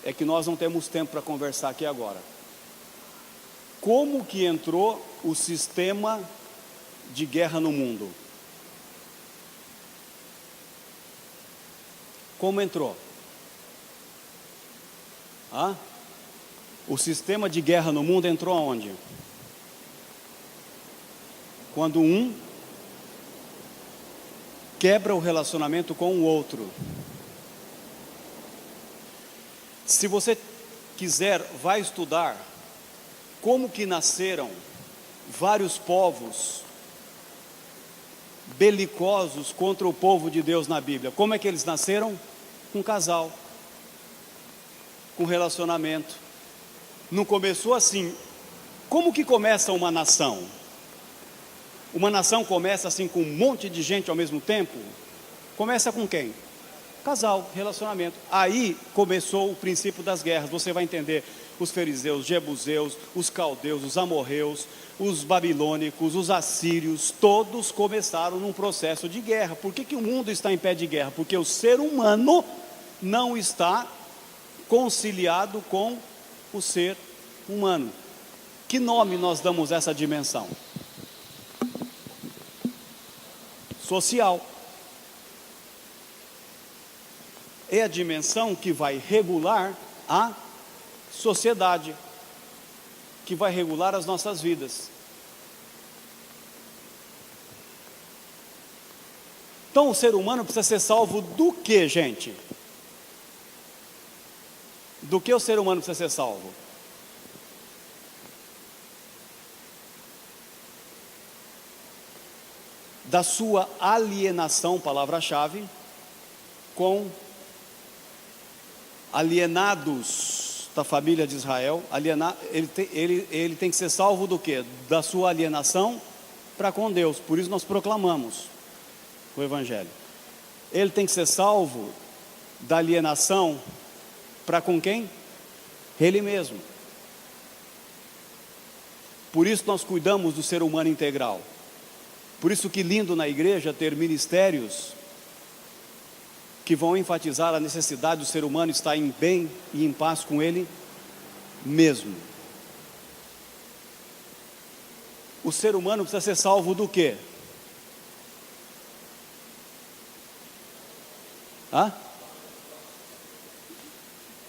é que nós não temos tempo para conversar aqui agora. Como que entrou o sistema de guerra no mundo? Como entrou? O sistema de guerra no mundo entrou aonde? Quando um quebra o relacionamento com o outro. Se você quiser, vai estudar como que nasceram vários povos belicosos contra o povo de Deus na Bíblia. Como é que eles nasceram? Com casal, com relacionamento. Não começou assim. Como que começa uma nação? Uma nação começa assim com um monte de gente ao mesmo tempo? Começa com quem? Casal, relacionamento. Aí começou o princípio das guerras. Você vai entender os fariseus, os jebuseus, os caldeus, os amorreus, os babilônicos, os assírios, todos começaram num processo de guerra. Por que o mundo está em pé de guerra? Porque o ser humano não está conciliado com o ser humano. Que nome nós damos a essa dimensão? Social. É a dimensão que vai regular a sociedade, que vai regular as nossas vidas. Então o ser humano precisa ser salvo do que, gente? Do que o ser humano precisa ser salvo? Da sua alienação, palavra-chave, com alienados da família de Israel. Ele tem que ser salvo do quê? Da sua alienação para com Deus. Por isso nós proclamamos o Evangelho. Ele tem que ser salvo da alienação para com quem? Ele mesmo. Por isso nós cuidamos do ser humano integral. Por isso que lindo na igreja ter ministérios que vão enfatizar a necessidade do ser humano estar em bem e em paz com ele mesmo. O ser humano precisa ser salvo do quê?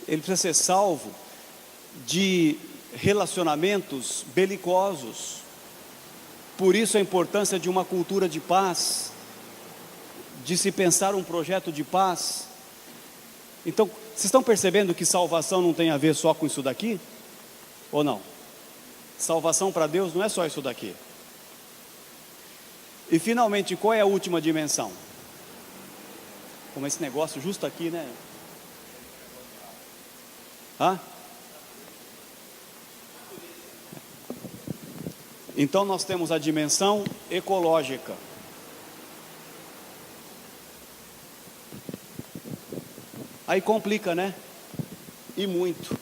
Ele precisa ser salvo de relacionamentos belicosos. Por isso a importância de uma cultura de paz, de se pensar um projeto de paz. Então, vocês estão percebendo que salvação não tem a ver só com isso daqui? Ou não? Salvação para Deus não é só isso daqui. E finalmente, qual é a última dimensão? Como esse negócio justo aqui, né? Então nós temos a dimensão ecológica. Aí complica, né? E muito.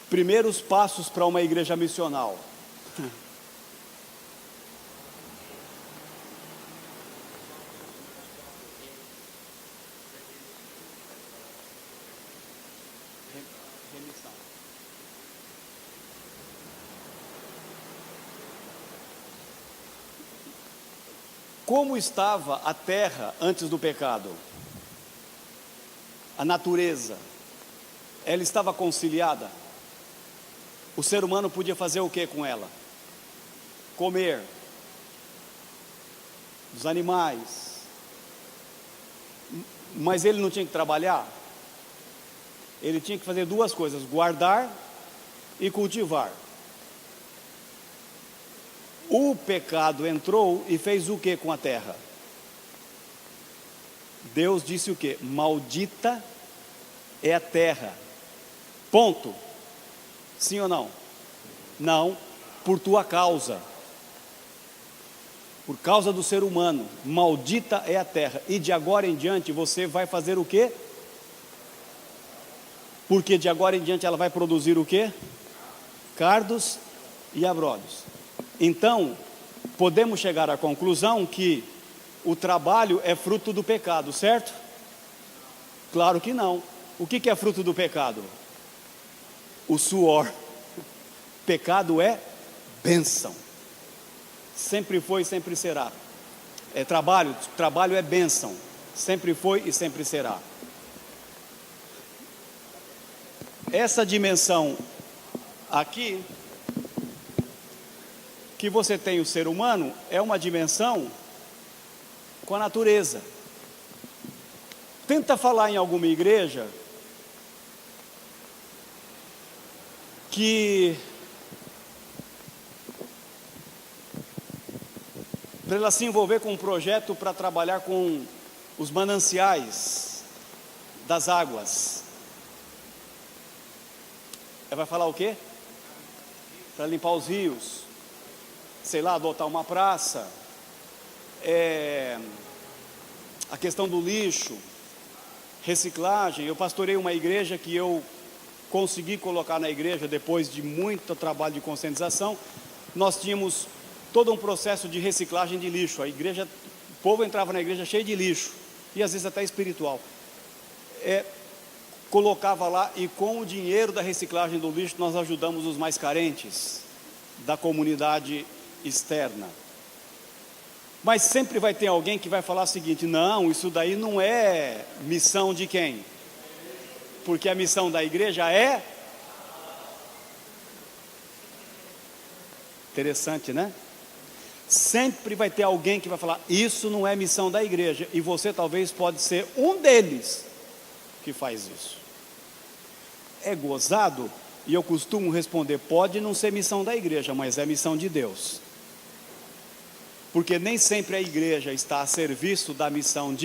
Primeiros passos para uma igreja missional. Como estava a terra antes do pecado? A natureza, ela estava conciliada? O ser humano podia fazer o que com ela? Comer os animais, mas ele não tinha que trabalhar? Ele tinha que fazer duas coisas: guardar e cultivar. O pecado entrou e fez o que com a terra? Deus disse o que? Maldita é a terra. Ponto. Sim ou não? Não, por tua causa. Por causa do ser humano, maldita é a terra. E de agora em diante você vai fazer o quê? Porque de agora em diante ela vai produzir o quê? Cardos e abrolhos. Então, podemos chegar à conclusão que o trabalho é fruto do pecado, certo? Claro que não. O que é fruto do pecado? O suor. Pecado é bênção. Sempre foi e sempre será. Trabalho é bênção. Sempre foi e sempre será. Essa dimensão aqui, que você tem o ser humano, é uma dimensão com a natureza. Tenta falar em alguma igreja que, para ela se envolver com um projeto para trabalhar com os mananciais das águas, ela vai falar o quê? Para limpar os rios, sei lá, adotar uma praça, a questão do lixo, reciclagem. Eu pastorei uma igreja que eu consegui colocar na igreja depois de muito trabalho de conscientização. Nós tínhamos todo um processo de reciclagem de lixo. A igreja, o povo entrava na igreja cheio de lixo, e às vezes até espiritual. Colocava lá, e com o dinheiro da reciclagem do lixo nós ajudamos os mais carentes da comunidade externa. Mas sempre vai ter alguém que vai falar o seguinte: não, isso daí não é missão de quem? Porque a missão da igreja é... Interessante, né? Sempre vai ter alguém que vai falar: isso não é missão da igreja. E você talvez pode ser um deles que faz isso. É gozado? E eu costumo responder: pode não ser missão da igreja, mas é missão de Deus. Porque nem sempre a igreja está a serviço da missão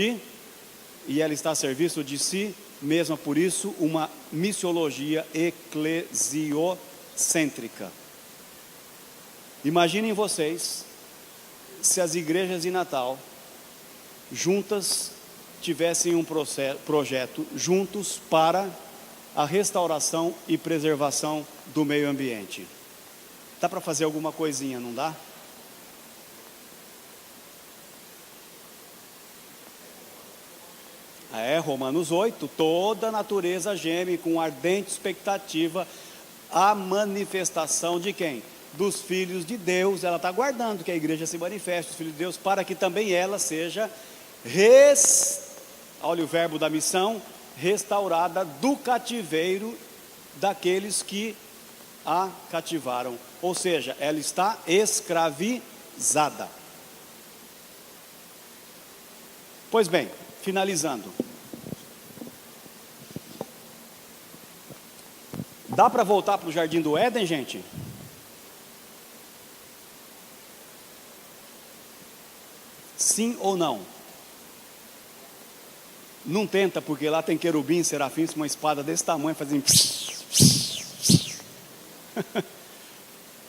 e ela está a serviço de si mesma. Por isso, uma missiologia eclesiocêntrica. Imaginem vocês se as igrejas de Natal juntas tivessem um projeto juntos para a restauração e preservação do meio ambiente. Dá para fazer alguma coisinha, não dá? Romanos 8, toda a natureza geme com ardente expectativa a manifestação de quem? Dos filhos de Deus. Ela está aguardando que a igreja se manifeste, os filhos de Deus, para que também ela seja olha o verbo da missão, restaurada do cativeiro daqueles que a cativaram. Ou seja, ela está escravizada. Pois bem, finalizando, dá para voltar para o jardim do Éden, gente? Sim ou não? Não tenta, porque lá tem querubim, serafins com uma espada desse tamanho fazendo...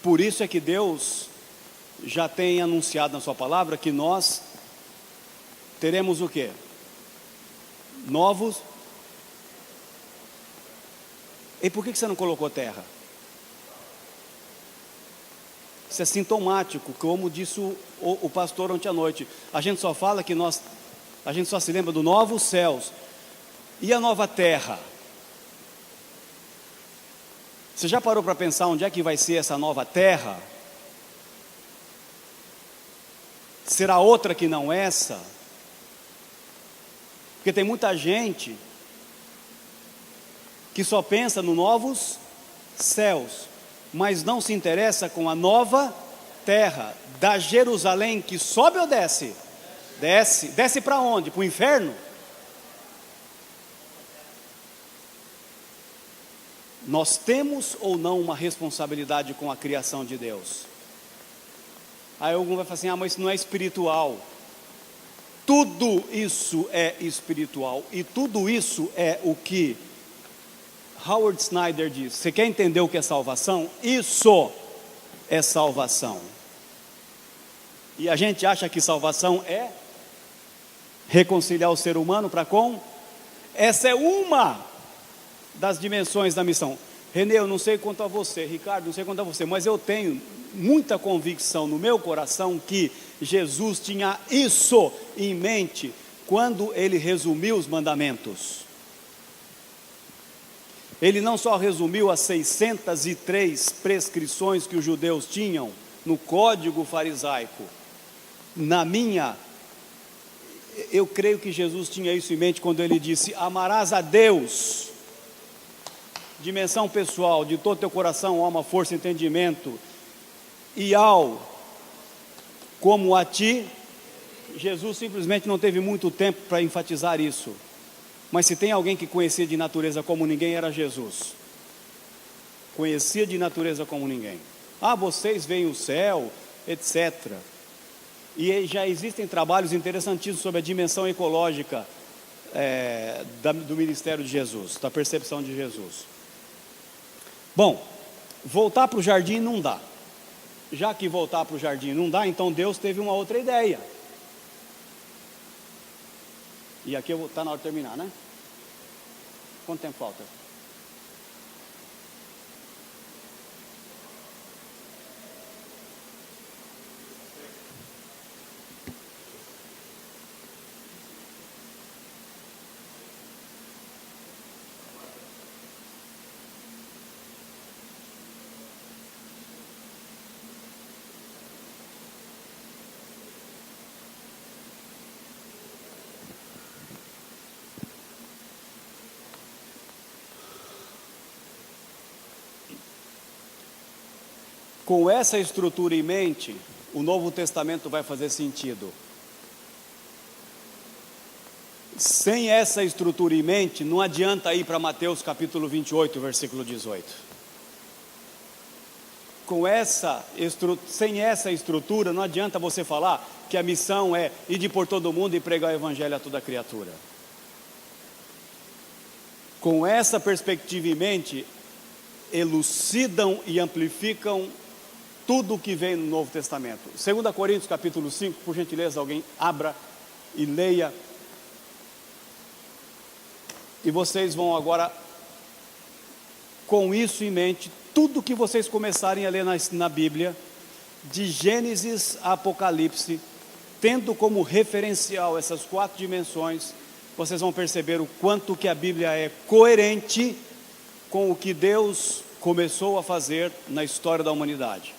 Por isso é que Deus já tem anunciado na sua palavra que nós teremos o quê? Novos. E por que você não colocou terra? Isso é sintomático, como disse o pastor ontem à noite. A gente só fala que a gente só se lembra do novos céus. E a nova terra? Você já parou para pensar onde é que vai ser essa nova terra? será outra que não essa? Porque tem muita gente que só pensa nos novos céus, mas não se interessa com a nova terra, da Jerusalém que sobe ou desce? Desce para onde? Para o inferno? Nós temos ou não uma responsabilidade com a criação de Deus? Aí algum vai falar assim, mas isso não é espiritual. Tudo isso é espiritual, e tudo isso é o que Howard Snyder diz. Você quer entender o que é salvação? Isso é salvação. E a gente acha que salvação é reconciliar o ser humano para com? Essa é uma das dimensões da missão. Renê, eu não sei quanto a você, Ricardo, não sei quanto a você, mas eu tenho muita convicção no meu coração que Jesus tinha isso em mente quando ele resumiu os mandamentos. Ele não só resumiu as 603 prescrições que os judeus tinham no código farisaico. Eu creio que Jesus tinha isso em mente quando ele disse: amarás a Deus, dimensão pessoal, de todo teu coração, alma, força, entendimento, e como a ti. Jesus simplesmente não teve muito tempo para enfatizar isso, mas se tem alguém que conhecia de natureza como ninguém, era Jesus. Conhecia de natureza como ninguém. Vocês veem o céu, etc. E já existem trabalhos interessantíssimos sobre a dimensão ecológica do ministério de Jesus, da percepção de Jesus. Bom, voltar para o jardim não dá. Já que voltar para o jardim não dá, então Deus teve uma outra ideia. E aqui está na hora de terminar, né? Quanto tempo falta? Com essa estrutura em mente, o Novo Testamento vai fazer sentido. Sem essa estrutura em mente, não adianta ir para Mateus capítulo 28, versículo 18. Sem essa estrutura, não adianta você falar que a missão é ir de por todo mundo e pregar o evangelho a toda criatura. Com essa perspectiva em mente, elucidam e amplificam tudo o que vem no Novo Testamento. 2 Coríntios capítulo 5, por gentileza, alguém abra e leia. E vocês vão agora, com isso em mente, tudo que vocês começarem a ler na Bíblia, de Gênesis a Apocalipse, tendo como referencial essas 4 dimensões, vocês vão perceber o quanto que a Bíblia é coerente com o que Deus começou a fazer na história da humanidade.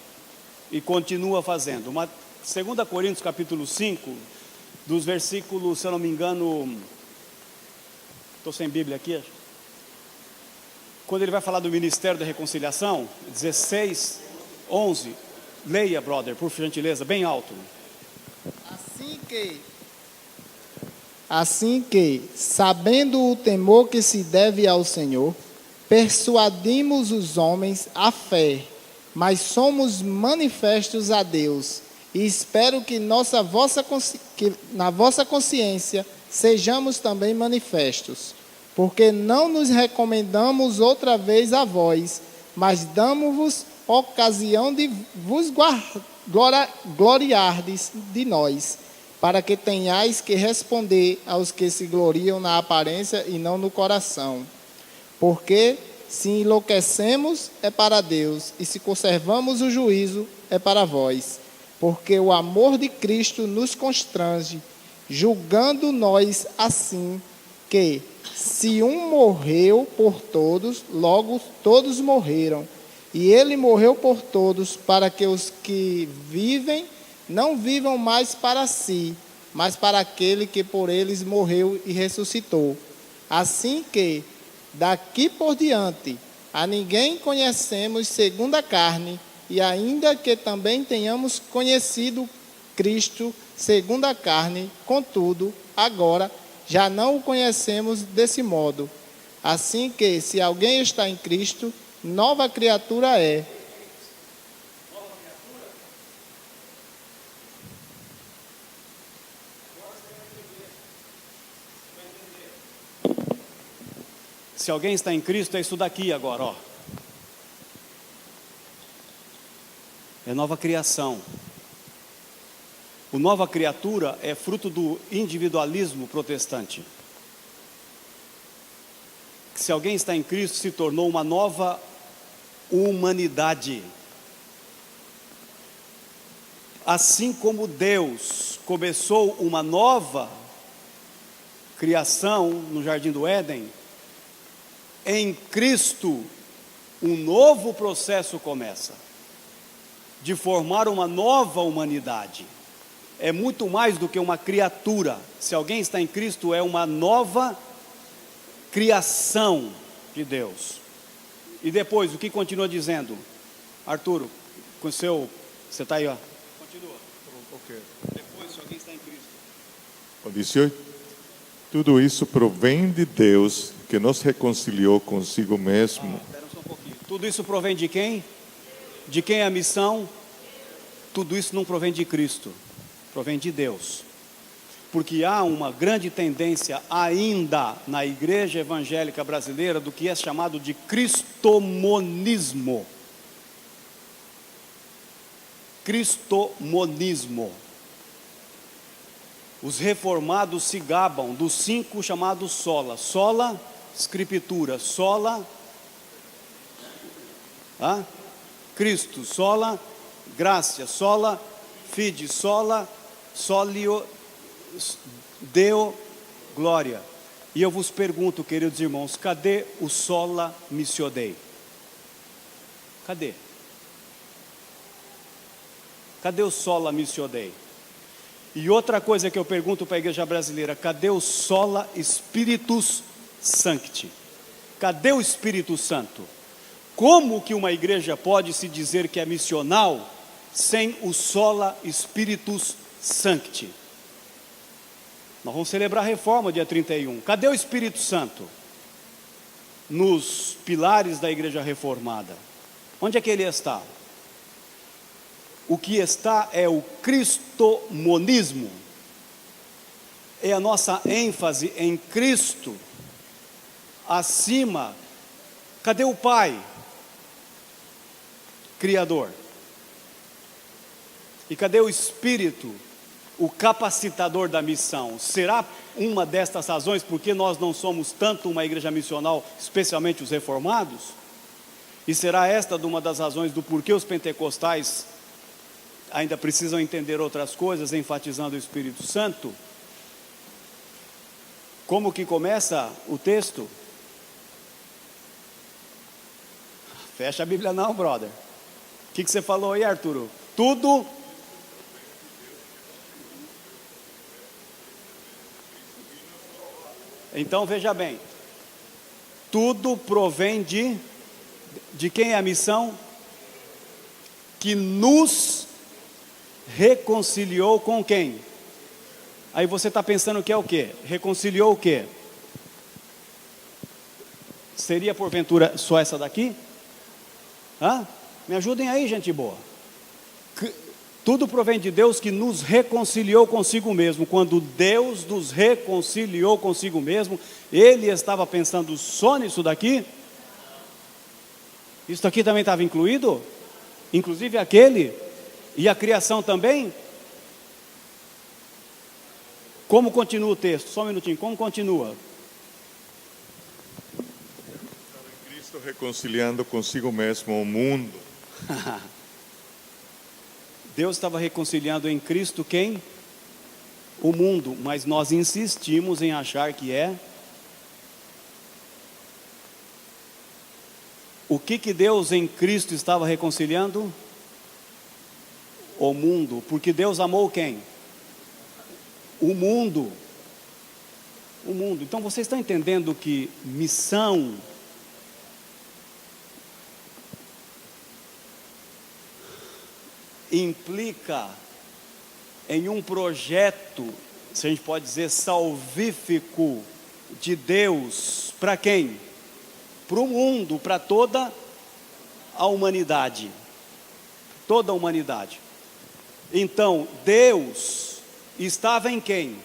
E continua fazendo. 2 Coríntios capítulo 5, dos versículos, se eu não me engano, estou sem Bíblia aqui, quando ele vai falar do ministério da reconciliação, 16, 11, leia, brother, por gentileza, bem alto. Assim que, sabendo o temor que se deve ao Senhor, persuadimos os homens à fé, mas somos manifestos a Deus, e espero que na vossa consciência sejamos também manifestos, porque não nos recomendamos outra vez a vós, mas damos-vos ocasião de vos gloriardes de nós, para que tenhais que responder aos que se gloriam na aparência e não no coração. Porque se enlouquecemos, é para Deus, e se conservamos o juízo, é para vós. Porque o amor de Cristo nos constrange, julgando nós assim, que se um morreu por todos, logo todos morreram. E ele morreu por todos, para que os que vivem não vivam mais para si, mas para aquele que por eles morreu e ressuscitou. Assim que, daqui por diante, a ninguém conhecemos segundo a carne, e ainda que também tenhamos conhecido Cristo segundo a carne, contudo, agora já não o conhecemos desse modo. Assim que, se alguém está em Cristo, nova criatura é. Se alguém está em Cristo, é isso daqui agora, ó. É nova criação. O nova criatura é fruto do individualismo protestante. Se alguém está em Cristo, se tornou uma nova humanidade. Assim como Deus começou uma nova criação no Jardim do Éden, em Cristo, um novo processo começa, de formar uma nova humanidade. É muito mais do que uma criatura. Se alguém está em Cristo, é uma nova criação de Deus. E depois, o que continua dizendo? Arturo, com o seu... Você está aí, ó. Continua. Ok. Depois, se alguém está em Cristo. O 18. Tudo isso provém de Deus, que nos reconciliou consigo mesmo. Espera só um pouquinho. Tudo isso provém de quem? De quem é a missão? Tudo isso não provém de Cristo, provém de Deus. Porque há uma grande tendência ainda na igreja evangélica brasileira do que é chamado de cristomonismo. Cristomonismo. Os reformados se gabam dos 5 chamados sola. Sola, escritura. Sola, Cristo. Sola, gracia. Sola, fide. Sola, solio, deo, glória. E eu vos pergunto, queridos irmãos, cadê o sola missio Dei? Cadê? Cadê o sola missio Dei? E outra coisa que eu pergunto para a igreja brasileira: cadê o sola Spiritus Sancti? Cadê o Espírito Santo? Como que uma igreja pode se dizer que é missional sem o sola Spiritus Sancti? Nós vamos celebrar a reforma dia 31. Cadê o Espírito Santo? Nos pilares da igreja reformada. Onde é que ele está? O que está é o cristomonismo, é a nossa ênfase em Cristo, acima. Cadê o Pai? Criador. E cadê o Espírito, o capacitador da missão? Será uma destas razões porque nós não somos tanto uma igreja missional, especialmente os reformados? E será esta uma das razões do porquê os pentecostais ainda precisam entender outras coisas, enfatizando o Espírito Santo? Como que começa o texto? Fecha a Bíblia não, brother. O que você falou aí, Arturo? Tudo... Então veja bem, tudo provém de quem é a missão? Que nos reconciliou com quem? Aí você está pensando que é o quê? Reconciliou o quê? Seria porventura só essa daqui? Me ajudem aí, gente boa. Tudo provém de Deus que nos reconciliou consigo mesmo. Quando Deus nos reconciliou consigo mesmo, Ele estava pensando só nisso daqui? Isso aqui também estava incluído? Inclusive aquele? E a criação também? Como continua o texto? Só um minutinho, como continua? Cristo reconciliando consigo mesmo o mundo. Deus estava reconciliando em Cristo quem? O mundo, mas nós insistimos em achar que é. O que Deus em Cristo estava reconciliando? o mundo, porque Deus amou quem? O mundo. O mundo. Então você está entendendo que missão implica em um projeto, se a gente pode dizer, salvífico de Deus, para quem? Para o mundo, para toda a humanidade. Toda a humanidade. Então, Deus estava em quem?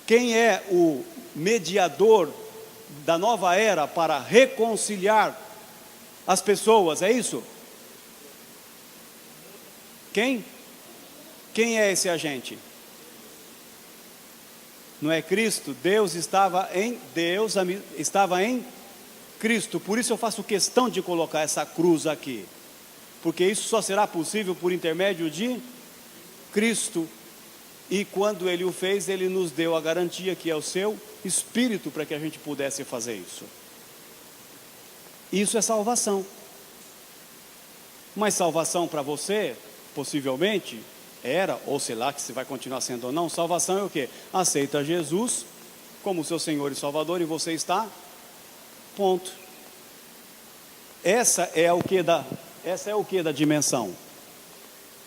Quem é o mediador da nova era para reconciliar as pessoas, é isso? Quem? Quem é esse agente? Não é Cristo? Deus estava em Cristo. Por isso eu faço questão de colocar essa cruz aqui, porque isso só será possível por intermédio de Cristo. E quando Ele o fez, Ele nos deu a garantia que é o seu Espírito para que a gente pudesse fazer isso. Isso é salvação. Mas salvação para você, possivelmente, era, ou sei lá, que se vai continuar sendo ou não, salvação é o quê? Aceita Jesus como seu Senhor e Salvador e você está, ponto. Essa é o que da dimensão?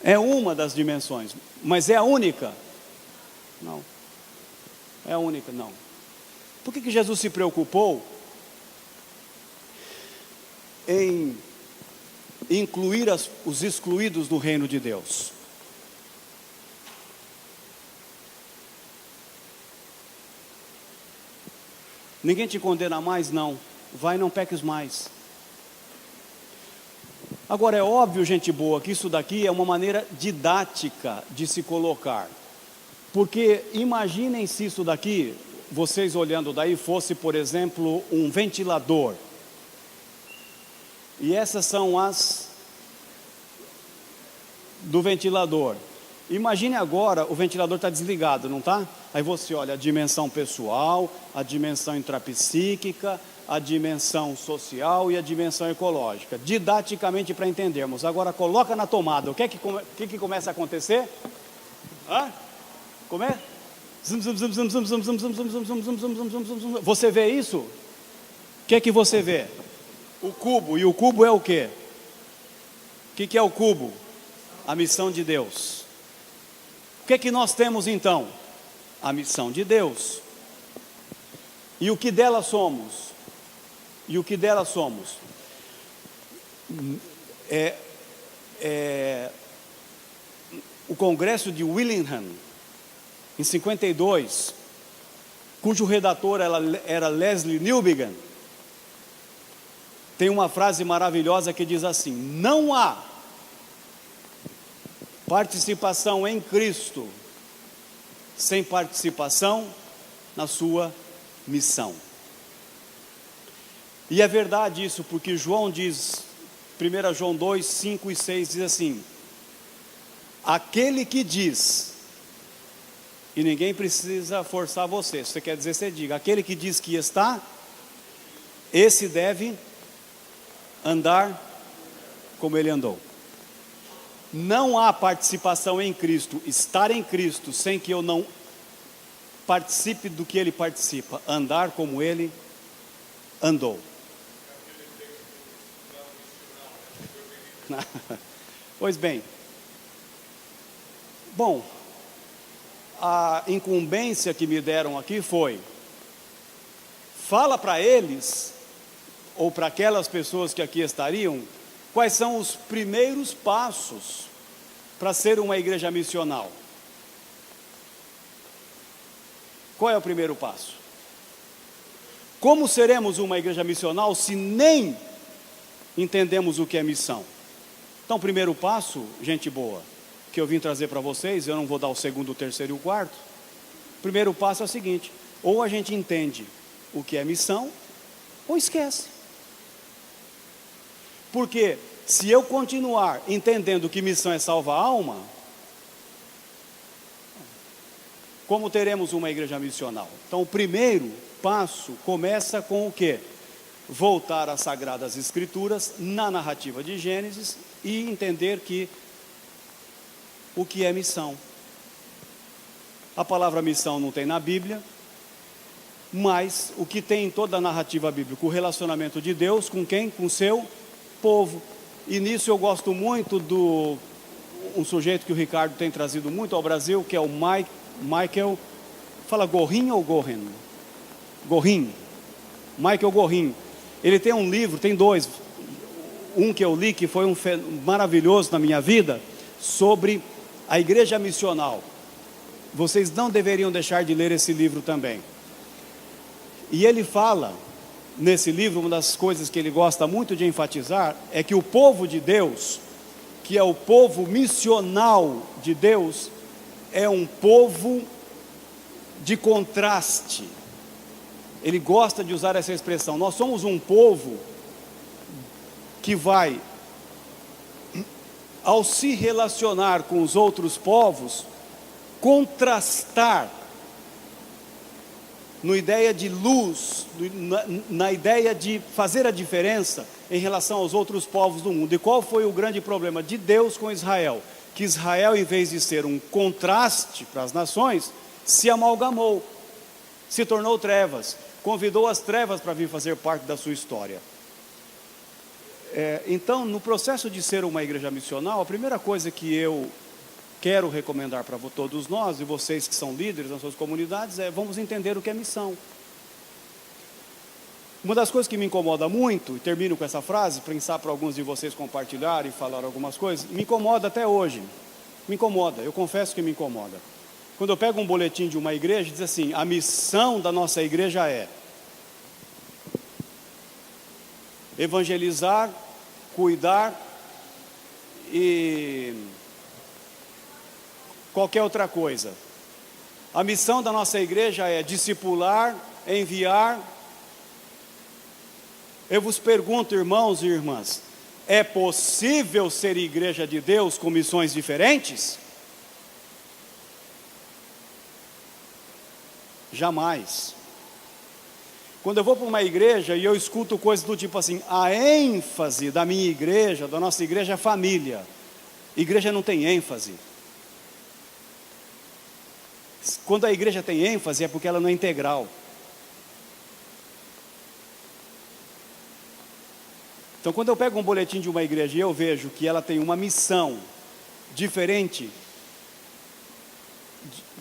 É uma das dimensões, mas é a única? Não. É a única, não. Por que Jesus se preocupou em incluir os excluídos no reino de Deus? Ninguém te condena mais? Não. Vai, não peques mais. Agora, é óbvio, gente boa, que isso daqui é uma maneira didática de se colocar. Porque imaginem se isso daqui, vocês olhando daí, fosse, por exemplo, um ventilador. E essas são as do ventilador. Imagine agora, o ventilador está desligado, não está? Aí você olha a dimensão pessoal, a dimensão intrapsíquica, a dimensão social e a dimensão ecológica. Didaticamente para entendermos. Agora coloca na tomada. O que começa a acontecer? Como é? Você vê isso? O que você vê? O cubo. E o cubo é o quê? O que é o cubo? A missão de Deus. O que nós temos então? A missão de Deus. E o que dela somos? O Congresso de Willingham, em 52, cujo redator era Leslie Newbigin, tem uma frase maravilhosa que diz assim: não há participação em Cristo sem participação na sua missão. E é verdade isso, porque João diz, 1 João 2, 5 e 6, diz assim: aquele que diz, e ninguém precisa forçar você, se você quer dizer, você diga, aquele que diz que está, esse deve andar como ele andou. Não há participação em Cristo, estar em Cristo, sem que eu não participe do que ele participa, andar como ele andou. Pois bem, bom, a incumbência que me deram aqui foi: fala para eles, ou para aquelas pessoas que aqui estariam, quais são os primeiros passos para ser uma igreja missional. Qual é o primeiro passo? Como seremos uma igreja missional se nem entendemos o que é missão? Então, o primeiro passo, gente boa, que eu vim trazer para vocês, eu não vou dar o segundo, o terceiro e o quarto. O primeiro passo é o seguinte: ou a gente entende o que é missão, ou esquece. Porque se eu continuar entendendo que missão é salvar a alma, como teremos uma igreja missional? Então o primeiro passo começa com o quê? voltar às Sagradas Escrituras, na narrativa de Gênesis, e entender o que é missão. A palavra missão não tem na Bíblia, mas o que tem em toda a narrativa bíblica, o relacionamento de Deus com quem? Com o seu povo. E nisso eu gosto muito um sujeito que o Ricardo tem trazido muito ao Brasil, que é o Michael, fala Gorin ou Gorin? Gorin, Michael Gorin. Ele tem um livro, tem dois, um que eu li, que foi maravilhoso na minha vida, sobre a igreja missional. Vocês não deveriam deixar de ler esse livro também. E ele fala, nesse livro, uma das coisas que ele gosta muito de enfatizar, é que o povo de Deus, que é o povo missional de Deus, é um povo de contraste. Ele gosta de usar essa expressão. Nós somos um povo que vai, ao se relacionar com os outros povos, contrastar na ideia de luz, na ideia de fazer a diferença em relação aos outros povos do mundo. E qual foi o grande problema de Deus com Israel? Que Israel, em vez de ser um contraste para as nações, se amalgamou, se tornou trevas, convidou as trevas para vir fazer parte da sua história. Então, no processo de ser uma igreja missional, a primeira coisa que eu quero recomendar para todos nós, e vocês que são líderes nas suas comunidades, vamos entender o que é missão. Uma das coisas que me incomoda muito, e termino com essa frase, pensar para alguns de vocês compartilhar e falar algumas coisas, me incomoda até hoje, me incomoda, eu confesso que me incomoda. Quando eu pego um boletim de uma igreja, diz assim, a missão da nossa igreja é evangelizar, cuidar e qualquer outra coisa. A missão da nossa igreja é discipular, enviar. Eu vos pergunto, irmãos e irmãs, é possível ser igreja de Deus com missões diferentes? Jamais. Quando eu vou para uma igreja e eu escuto coisas do tipo assim, a ênfase da minha igreja, da nossa igreja é família. Igreja não tem ênfase. Quando a igreja tem ênfase é porque ela não é integral. Então, quando eu pego um boletim de uma igreja e eu vejo que ela tem uma missão diferente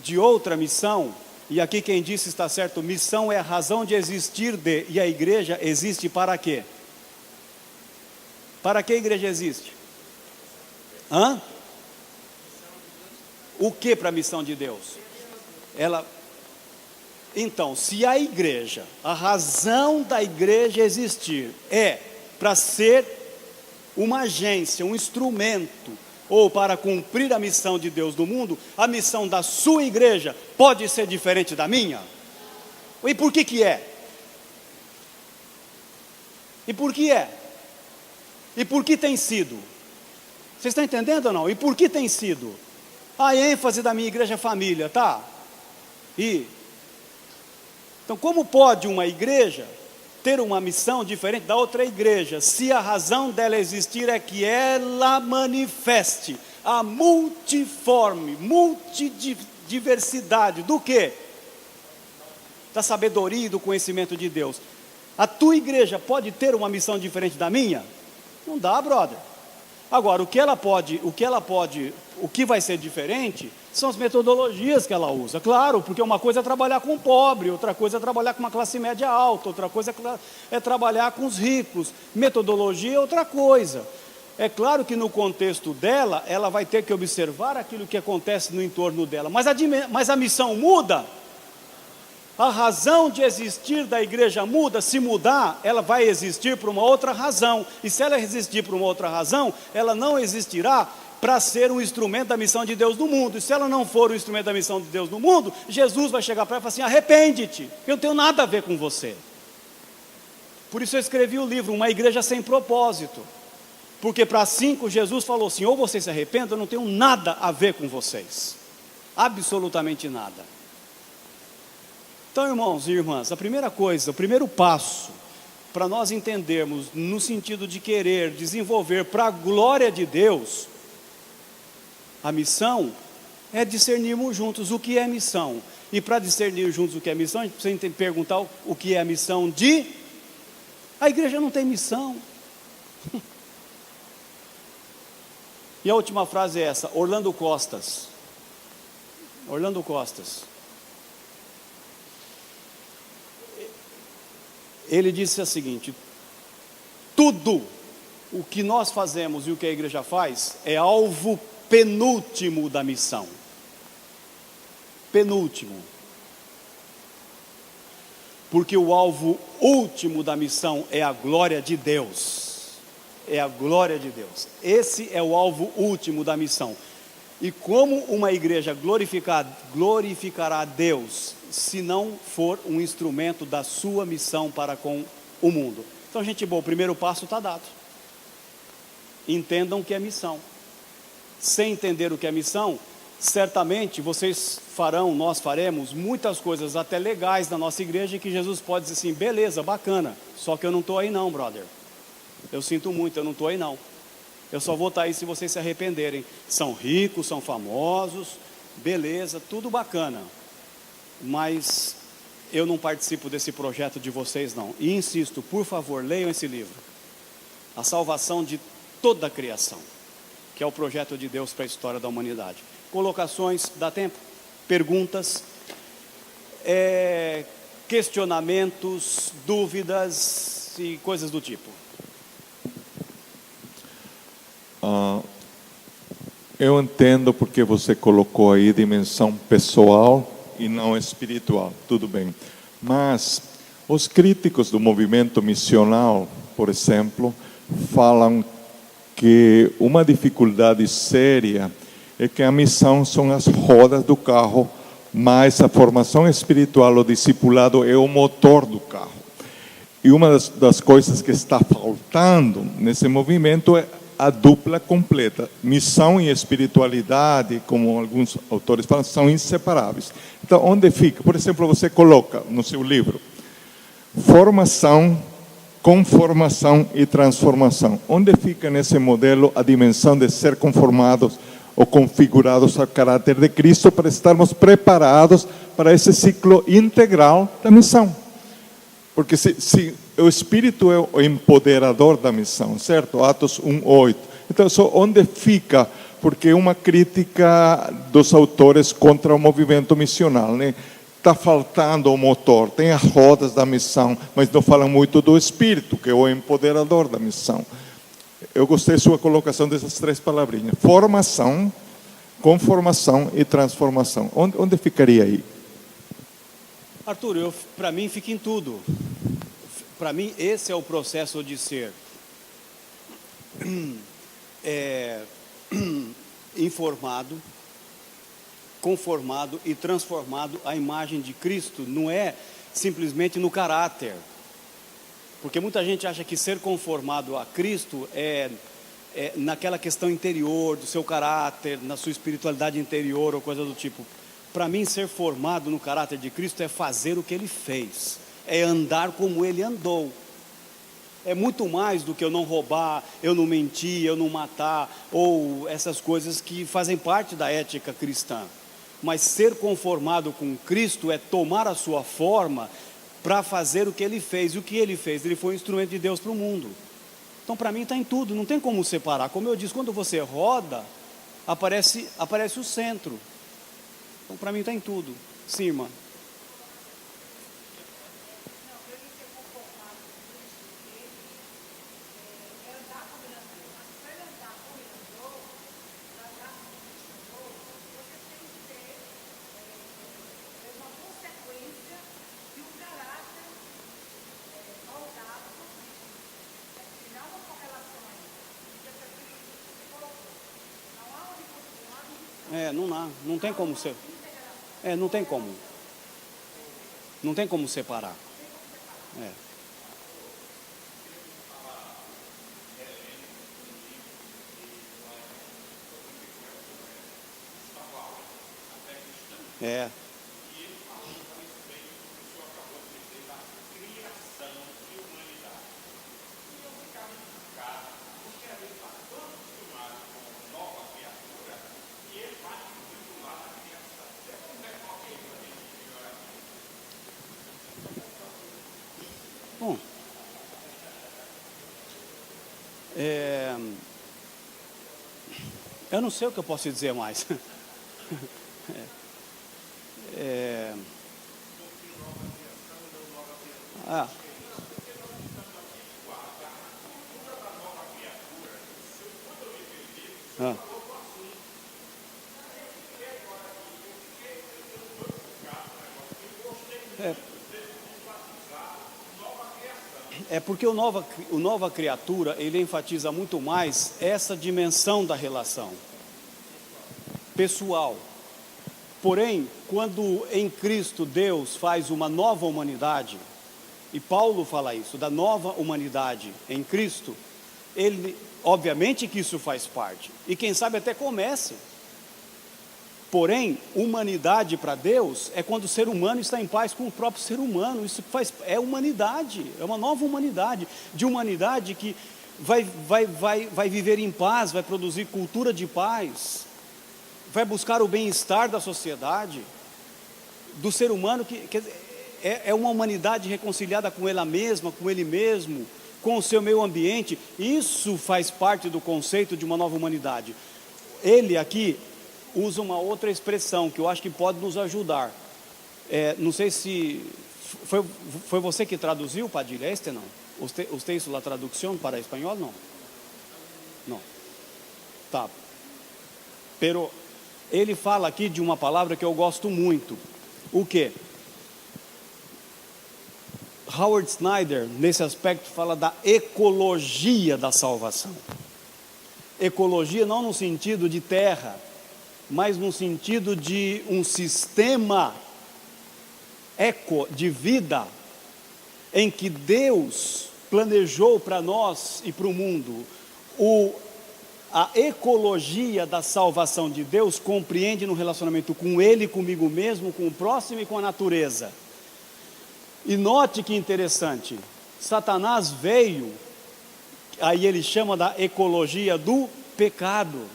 de outra missão, e aqui quem disse está certo, missão é a razão de existir e a igreja existe para quê? Para que a igreja existe? O que para a missão de Deus? Então, se a igreja, a razão da igreja existir é para ser uma agência, um instrumento, ou para cumprir a missão de Deus no mundo, a missão da sua igreja pode ser diferente da minha? E por que é? E por que é? E por que tem sido? Vocês estão entendendo ou não? E por que tem sido? A ênfase da minha igreja é família, tá? Então, como pode uma igreja ter uma missão diferente da outra igreja, se a razão dela existir é que ela manifeste a multidiversidade do quê? Da sabedoria e do conhecimento de Deus. A tua igreja pode ter uma missão diferente da minha? Não dá, brother. Agora, o que vai ser diferente são as metodologias que ela usa. Claro, porque uma coisa é trabalhar com o pobre, outra coisa é trabalhar com uma classe média alta, outra coisa é trabalhar com os ricos. Metodologia é outra coisa. É claro que no contexto dela, ela vai ter que observar aquilo que acontece no entorno dela. Mas a missão muda. A razão de existir da igreja muda. Se mudar, ela vai existir por uma outra razão. E se ela existir por uma outra razão, ela não existirá para ser um instrumento da missão de Deus no mundo. E se ela não for um instrumento da missão de Deus no mundo, Jesus vai chegar para ela e falar assim, arrepende-te, eu não tenho nada a ver com você. Por isso eu escrevi o livro, Uma Igreja Sem Propósito. Porque para 5, Jesus falou assim, ou vocês se arrependem, eu não tenho nada a ver com vocês. Absolutamente nada. Então, irmãos e irmãs, a primeira coisa, o primeiro passo para nós entendermos no sentido de querer desenvolver para a glória de Deus, a missão é discernirmos juntos o que é missão. E para discernir juntos o que é missão, a gente precisa perguntar o que é a missão de... A igreja não tem missão. E a última frase é essa, Orlando Costas. Orlando Costas. Ele disse o seguinte: tudo o que nós fazemos e o que a igreja faz é alvo penúltimo da missão. Penúltimo. Porque o alvo último da missão é a glória de Deus. É a glória de Deus. Esse é o alvo último da missão. E como uma igreja glorificará a Deus se não for um instrumento da sua missão para com o mundo? Então, gente boa, o primeiro passo está dado. Entendam o que é missão. Sem entender o que é missão, certamente vocês farão, nós faremos muitas coisas até legais na nossa igreja que Jesus pode dizer assim, beleza, bacana, só que eu não estou aí não, brother. Eu sinto muito, eu não estou aí não. Eu só vou estar aí se vocês se arrependerem. São ricos, são famosos, beleza, tudo bacana. Mas eu não participo desse projeto de vocês não. E insisto, por favor, leiam esse livro. A salvação de toda a criação, que é o projeto de Deus para a história da humanidade. Colocações, dá tempo? Perguntas, questionamentos, dúvidas e coisas do tipo. Eu entendo porque você colocou aí dimensão pessoal e não espiritual, tudo bem. Mas os críticos do movimento missional, por exemplo, falam que uma dificuldade séria é que a missão são as rodas do carro, mas a formação espiritual, o discipulado é o motor do carro. E uma das coisas que está faltando nesse movimento é a dupla completa. Missão e espiritualidade, como alguns autores falam, são inseparáveis. Então, onde fica? Por exemplo, você coloca no seu livro formação, conformação e transformação. Onde fica nesse modelo a dimensão de ser conformados ou configurados ao caráter de Cristo para estarmos preparados para esse ciclo integral da missão? Porque se o Espírito é o empoderador da missão, certo? Atos 1:8. Então, só onde fica? Porque é uma crítica dos autores contra o movimento missional, né? Está faltando o motor, tem as rodas da missão, mas não falam muito do Espírito, que é o empoderador da missão. Eu gostei da sua colocação dessas três palavrinhas: formação, conformação e transformação. Onde ficaria aí? Arthur, para mim fica em tudo. Para mim esse é o processo de ser informado, conformado e transformado à imagem de Cristo. Não é simplesmente no caráter, porque muita gente acha que ser conformado a Cristo é naquela questão interior do seu caráter, na sua espiritualidade interior ou coisa do tipo. Para mim, ser formado no caráter de Cristo é fazer o que Ele fez, é andar como Ele andou. É muito mais do que eu não roubar, eu não mentir, eu não matar, ou essas coisas que fazem parte da ética cristã. Mas ser conformado com Cristo é tomar a sua forma para fazer o que Ele fez. E o que Ele fez? Ele foi um instrumento de Deus para o mundo. Então, para mim, está em tudo, não tem como separar. Como eu disse, quando você roda, aparece o centro. Então, para mim, está em tudo. Sim, irmã. Não tem como ser. Não tem como. Não tem como separar. Eu não sei o que eu posso dizer mais. Ah. Ah. É porque o nova criatura, ele enfatiza muito mais essa dimensão da relação pessoal. Porém, quando em Cristo Deus faz uma nova humanidade, e Paulo fala isso, da nova humanidade em Cristo, ele, obviamente que isso faz parte, e quem sabe até comece. Porém, humanidade para Deus é quando o ser humano está em paz com o próprio ser humano. Isso é humanidade, é uma nova humanidade, de humanidade que vai viver em paz, vai produzir cultura de paz, vai buscar o bem-estar da sociedade, do ser humano, é uma humanidade reconciliada com ela mesma, com ele mesmo, com o seu meio ambiente. Isso faz parte do conceito de uma nova humanidade. Ele aqui usa uma outra expressão que eu acho que pode nos ajudar. Não sei se foi você que traduziu, Padilha, não? Usted hizo la traducción para espanhol, não? Não. Tá. Pero ele fala aqui de uma palavra que eu gosto muito. O quê? Howard Snyder, nesse aspecto, fala da ecologia da salvação. Ecologia não no sentido de terra, mas no sentido de um sistema de vida, em que Deus planejou para nós e para o mundo. A ecologia da salvação de Deus compreende no relacionamento com Ele, comigo mesmo, com o próximo e com a natureza. E note que interessante, Satanás veio, aí ele chama da ecologia do pecado.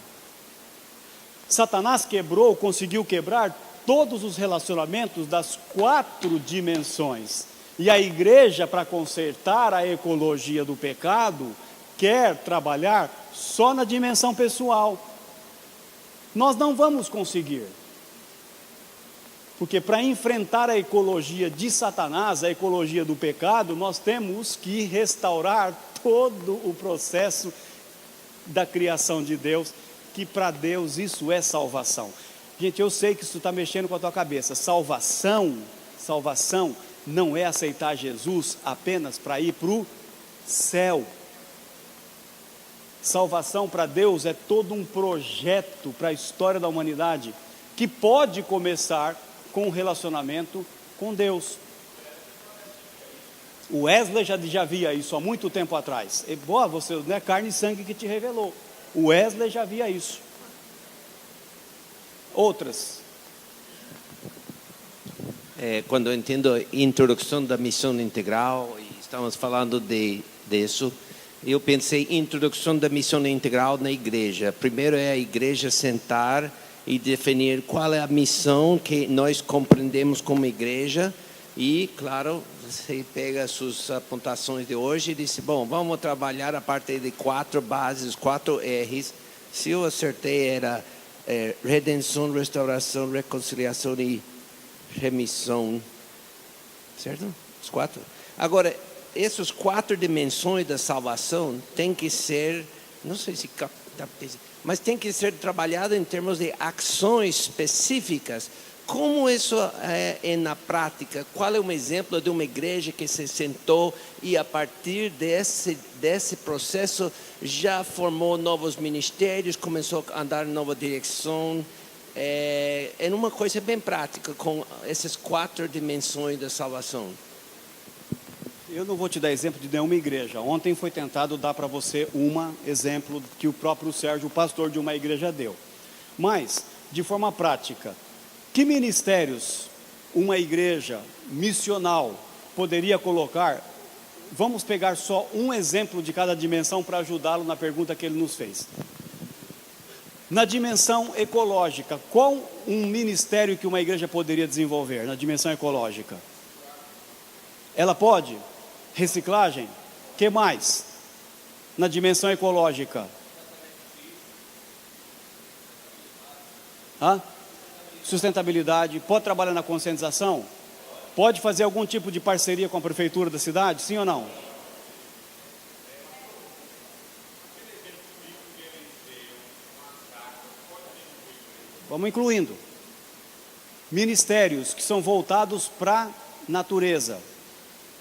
Satanás conseguiu quebrar todos os relacionamentos das 4 dimensões. E a igreja, para consertar a ecologia do pecado, quer trabalhar só na dimensão pessoal. Nós não vamos conseguir. Porque para enfrentar a ecologia de Satanás, a ecologia do pecado, nós temos que restaurar todo o processo da criação de Deus, que para Deus isso é salvação. Gente, eu sei que isso está mexendo com a tua cabeça. Salvação não é aceitar Jesus apenas para ir para o céu. Salvação para Deus é todo um projeto para a história da humanidade, que pode começar com um relacionamento com Deus. O Wesley já via isso há muito tempo atrás. Você não é carne e sangue que te revelou. O Wesley já via isso. Outras. Quando eu entendo a introdução da missão integral, e estamos falando disso, eu pensei em introdução da missão integral na igreja. Primeiro é a igreja sentar e definir qual é a missão que nós compreendemos como igreja. E, claro, você pega as suas apontações de hoje e diz, bom, vamos trabalhar a partir de 4 bases, 4 R's. Se eu acertei, era redenção, restauração, reconciliação e remissão. Certo? Os 4. Agora, essas 4 dimensões da salvação têm que ser, não sei se mas tem que ser trabalhado em termos de ações específicas. Como isso é na prática? Qual é um exemplo de uma igreja que se sentou e a partir desse processo já formou novos ministérios, começou a andar em nova direção? É uma coisa bem prática com essas 4 dimensões da salvação. Eu não vou te dar exemplo de nenhuma igreja. Ontem foi tentado dar para você exemplo que o próprio Sérgio, o pastor de uma igreja, deu. Mas, de forma prática, que ministérios uma igreja missional poderia colocar? Vamos pegar só um exemplo de cada dimensão para ajudá-lo na pergunta que ele nos fez. Na dimensão ecológica, qual um ministério que uma igreja poderia desenvolver na dimensão ecológica? Ela pode? Reciclagem? Que mais? na dimensão ecológica? Sustentabilidade. Pode trabalhar na conscientização? Pode fazer algum tipo de parceria com a prefeitura da cidade? Sim ou não? Vamos incluindo. Ministérios que são voltados para a natureza.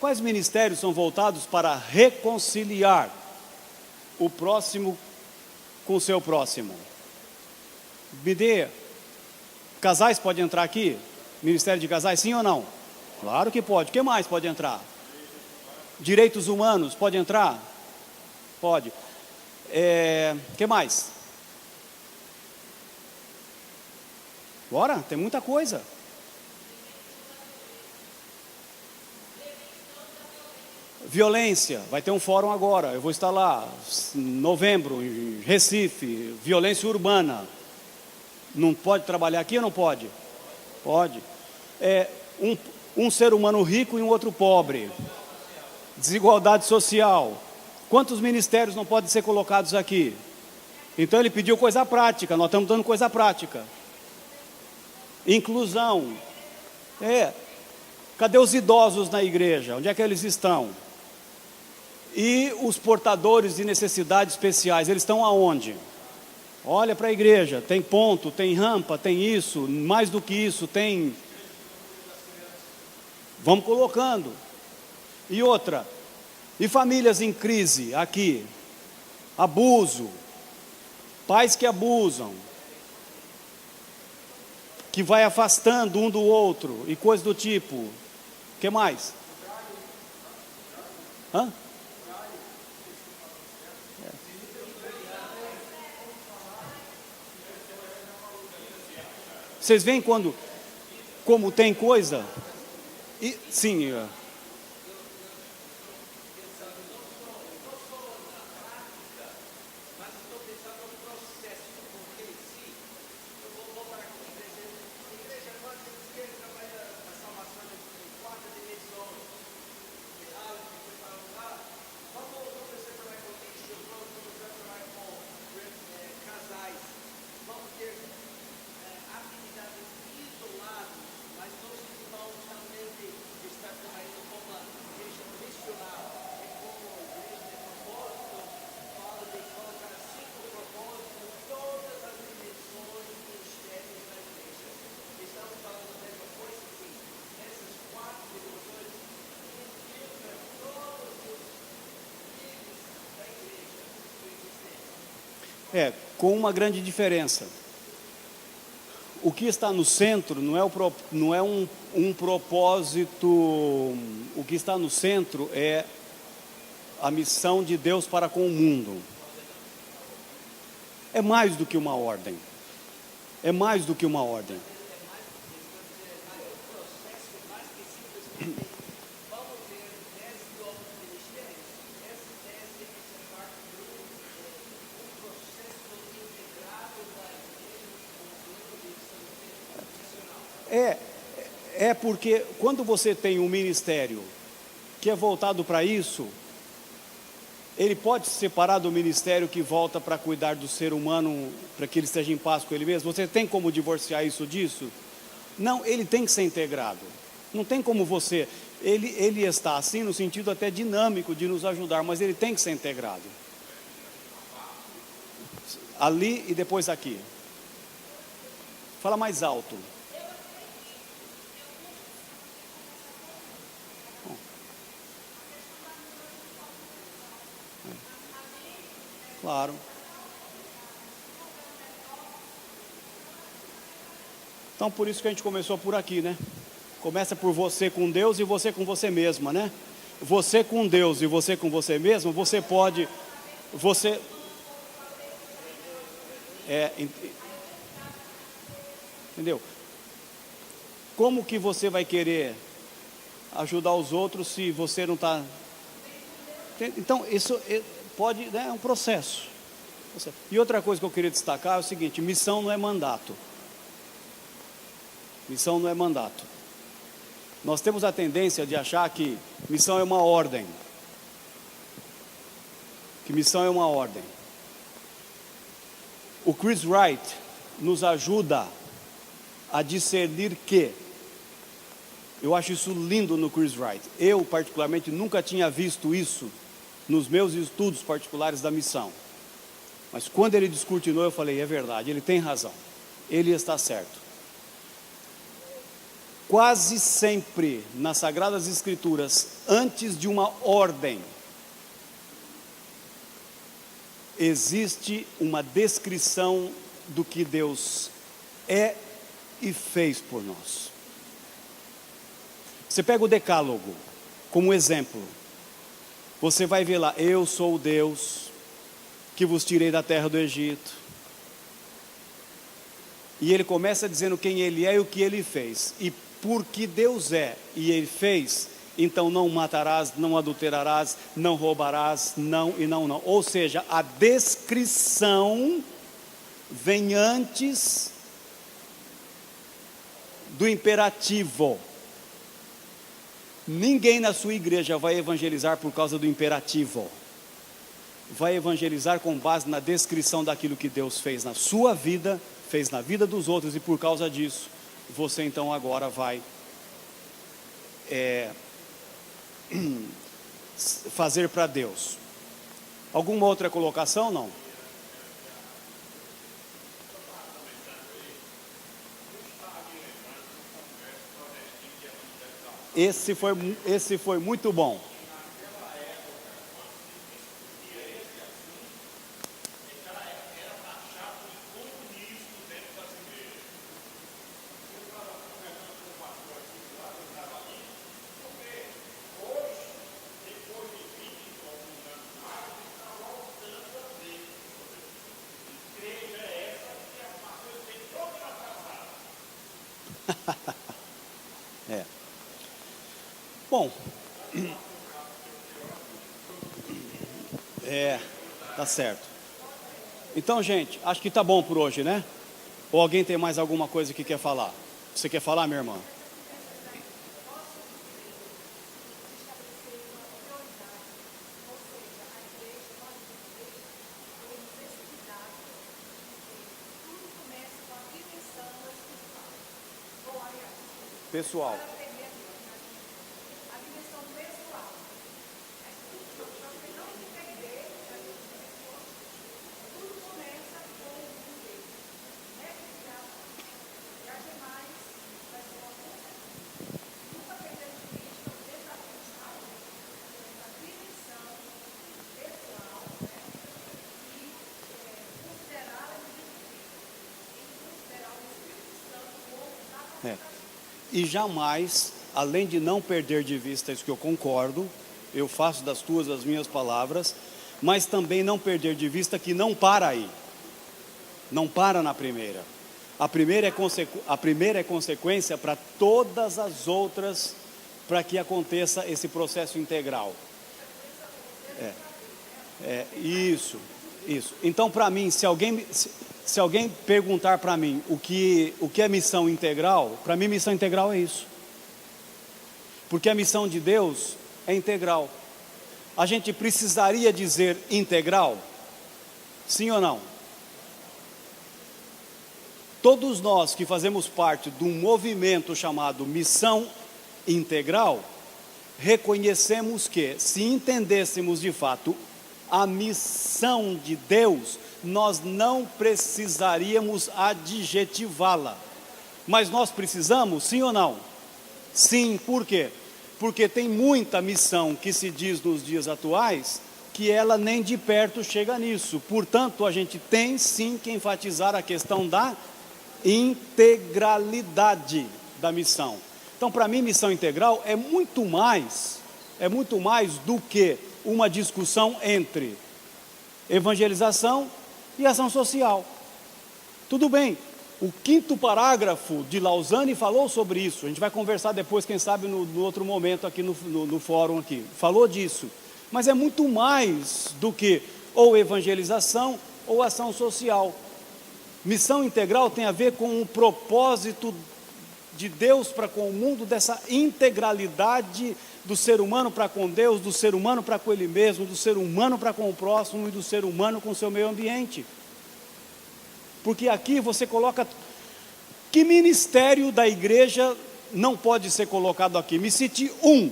Quais ministérios são voltados para reconciliar o próximo com o seu próximo? Me dê. Casais podem entrar aqui? Ministério de casais, sim ou não? Claro que pode. O que mais pode entrar? Direitos humanos, pode entrar? Pode. Que mais? Bora, tem muita coisa. Violência, vai ter um fórum agora, eu vou estar lá, em novembro, em Recife, violência urbana. Não pode trabalhar aqui ou não pode? Pode. Um ser humano rico e um outro pobre. Desigualdade social. Quantos ministérios não podem ser colocados aqui? Então ele pediu coisa prática, nós estamos dando coisa prática. Inclusão. Cadê os idosos na igreja? Onde é que eles estão? E os portadores de necessidades especiais, eles estão aonde? Olha para a igreja, tem ponto, tem rampa, tem isso, mais do que isso, tem... Vamos colocando. E outra, e famílias em crise aqui? Abuso, pais que abusam, que vai afastando um do outro, e coisas do tipo. O que mais? Vocês veem como tem coisa? Sim. Com uma grande diferença. O que está no centro não é um propósito, o que está no centro é a missão de Deus para com o mundo. É mais do que uma ordem. É mais do que uma ordem. Porque quando você tem um ministério que é voltado para isso, ele pode se separar do ministério que volta para cuidar do ser humano, para que ele esteja em paz com ele mesmo. Você tem como divorciar isso disso? Não, ele tem que ser integrado. Não tem como você... Ele está assim no sentido até dinâmico de nos ajudar, mas ele tem que ser integrado. Ali e depois aqui. Fala mais alto. Claro. Então, por isso que a gente começou por aqui, né? Começa por você com Deus e você com você mesma, né? Você com Deus e você com você mesmo, você pode... Entendeu? Como que você vai querer ajudar os outros se você não está... Então, isso... Pode, né, é um processo. E outra coisa que eu queria destacar é o seguinte: missão não é mandato. Missão não é mandato. Nós temos a tendência de achar que missão é uma ordem. que missão é uma ordem. O Chris Wright nos ajuda a discernir que, eu acho isso lindo no Chris Wright. Eu, particularmente, nunca tinha visto isso nos meus estudos particulares da missão. Mas quando ele descortinou, eu falei, é verdade, ele tem razão. Ele está certo. Quase sempre nas Sagradas Escrituras, antes de uma ordem, existe uma descrição do que Deus é e fez por nós. Você pega o Decálogo como exemplo. Você vai ver lá, eu sou o Deus que vos tirei da terra do Egito. E ele começa dizendo quem ele é e o que ele fez. E porque Deus é e ele fez, então não matarás, não adulterarás, não roubarás, não e não, não. Ou seja, a descrição vem antes do imperativo. Ninguém na sua igreja vai evangelizar por causa do imperativo. Vai evangelizar com base na descrição daquilo que Deus fez na sua vida, fez na vida dos outros, e por causa disso, você então agora vai fazer para Deus. Alguma outra colocação? Não? Esse foi muito bom. Bom, tá certo. Então, gente, acho que tá bom por hoje, né? Ou alguém tem mais alguma coisa que quer falar? Você quer falar, minha irmã? Pessoal. E jamais, além de não perder de vista isso que eu concordo, eu faço das tuas as minhas palavras, mas também não perder de vista que não para aí, não para na primeira. A primeira é consequência para todas as outras, para que aconteça esse processo integral. Isso. Então, para mim, se alguém perguntar para mim o que é missão integral, para mim missão integral é isso. Porque a missão de Deus é integral. A gente precisaria dizer integral? Sim ou não? Todos nós que fazemos parte de um movimento chamado missão integral, reconhecemos que, se entendêssemos de fato a missão de Deus, nós não precisaríamos adjetivá-la. Mas nós precisamos, sim ou não? Sim, por quê? Porque tem muita missão que se diz nos dias atuais, que ela nem de perto chega nisso. Portanto, a gente tem sim que enfatizar a questão da integralidade da missão. Então, para mim, missão integral é muito mais do que uma discussão entre evangelização e ação social. Tudo bem, o 5º parágrafo de Lausanne falou sobre isso. A gente vai conversar depois, quem sabe no outro momento aqui no fórum aqui. Falou disso, mas é muito mais do que ou evangelização ou ação social. Missão integral tem a ver com o propósito de Deus para com o mundo, dessa integralidade do ser humano para com Deus, do ser humano para com ele mesmo, do ser humano para com o próximo e do ser humano com o seu meio ambiente. Porque aqui você coloca... Que ministério da igreja não pode ser colocado aqui? Me cite um.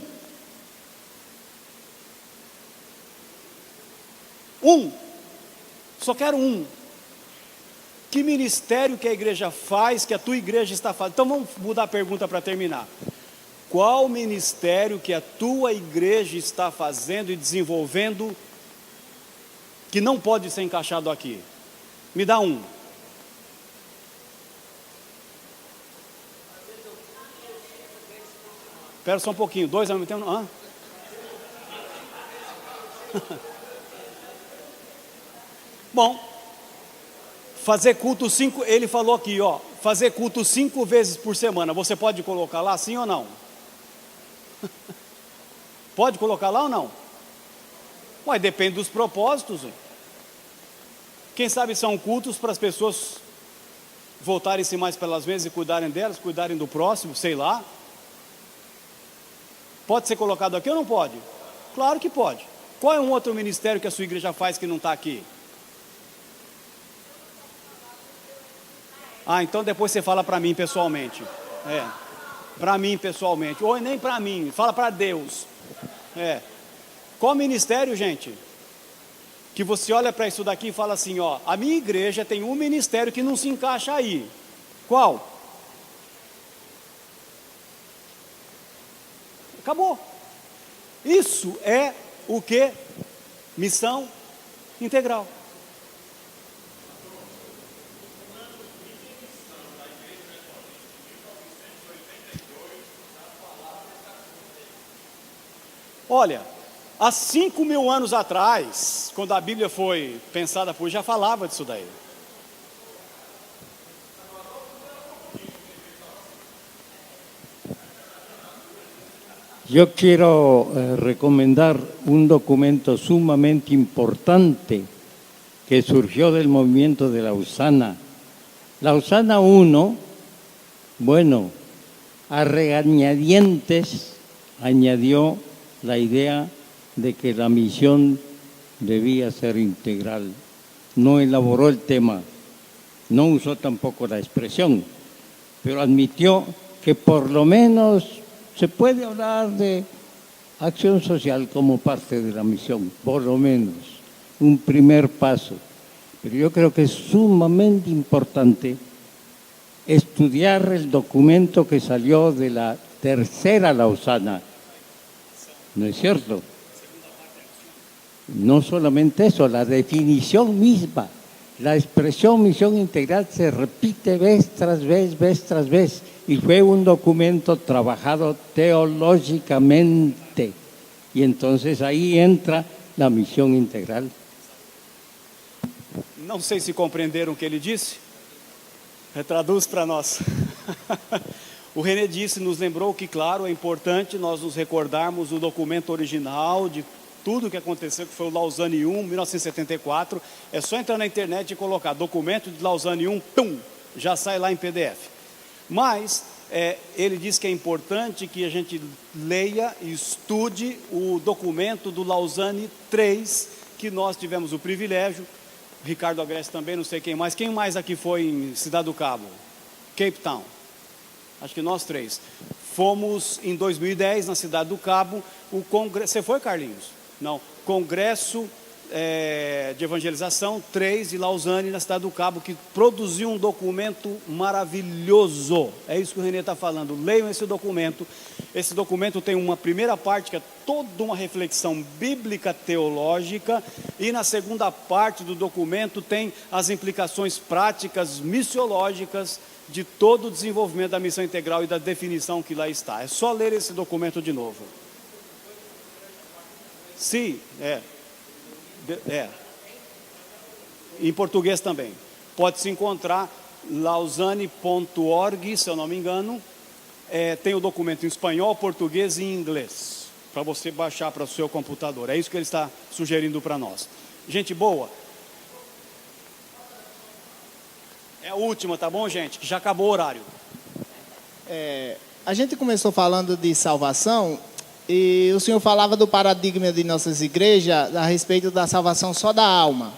Um. Só quero um. Que ministério que a igreja faz, que a tua igreja está fazendo? Então vamos mudar a pergunta para terminar. Qual ministério que a tua igreja está fazendo e desenvolvendo que não pode ser encaixado aqui? Me dá um. Espera só um pouquinho, dois ao mesmo tempo. Ah. Bom, fazer culto 5, ele falou aqui, ó, fazer culto 5 vezes por semana. Você pode colocar lá, sim ou não? Pode colocar lá ou não? Ué, depende dos propósitos. Quem sabe são cultos para as pessoas voltarem-se mais pelas vezes e cuidarem delas, cuidarem do próximo, sei lá. Pode ser colocado aqui ou não pode? Claro que pode. Qual é um outro ministério que a sua igreja faz que não está aqui? Ah, então depois você fala para mim pessoalmente. Para mim pessoalmente. Ou nem para mim, fala para Deus. Qual ministério, gente? Que você olha para isso daqui e fala assim, ó, a minha igreja tem um ministério que não se encaixa aí. Qual? Acabou. Isso é o que? Missão integral. Olha, há 5.000 anos atrás, quando a Bíblia foi pensada por, já falava disso daí. Yo quiero recomendar un documento sumamente importante que surgió del movimiento de Lausana. Lausana 1, bueno, a regañadientes añadió la idea de que la misión debía ser integral. No elaboró el tema, no usó tampoco la expresión, pero admitió que por lo menos se puede hablar de acción social como parte de la misión, por lo menos, un primer paso. Pero yo creo que es sumamente importante estudiar el documento que salió de la tercera Lausana. ¿No es cierto? No solamente eso, la definición misma, la expresión misión integral se repite vez tras vez, y fue un documento trabajado teológicamente, y entonces ahí entra la misión integral. Não sei se compreenderam o que ele disse. Retraduz para nós. O René disse, nos lembrou que, claro, é importante nós nos recordarmos do documento original, de tudo o que aconteceu, que foi o Lausanne 1, 1974. É só entrar na internet e colocar documento de Lausanne 1, pum, já sai lá em PDF. Mas ele diz que é importante que a gente leia e estude o documento do Lausanne 3, que nós tivemos o privilégio, Ricardo Agreste também, não sei quem mais aqui foi em Cidade do Cabo? Cape Town. Acho que nós três. Fomos em 2010 na Cidade do Cabo, o congresso. Você foi, Carlinhos? Não. Congresso de Evangelização 3 de Lausanne na Cidade do Cabo, que produziu um documento maravilhoso. É isso que o René está falando. Leiam esse documento. Esse documento tem uma primeira parte que é toda uma reflexão bíblica teológica, e na segunda parte do documento tem as implicações práticas missiológicas de todo o desenvolvimento da missão integral e da definição que lá está. É só ler esse documento de novo. Sim, em português também. Pode se encontrar lausanne.org, se eu não me engano. Tem o documento em espanhol, português e inglês, para você baixar para o seu computador. É isso que ele está sugerindo para nós. Gente boa. É a última, tá bom, gente? Que já acabou o horário. A gente começou falando de salvação, E o senhor falava do paradigma de nossas igrejas a respeito da salvação só da alma.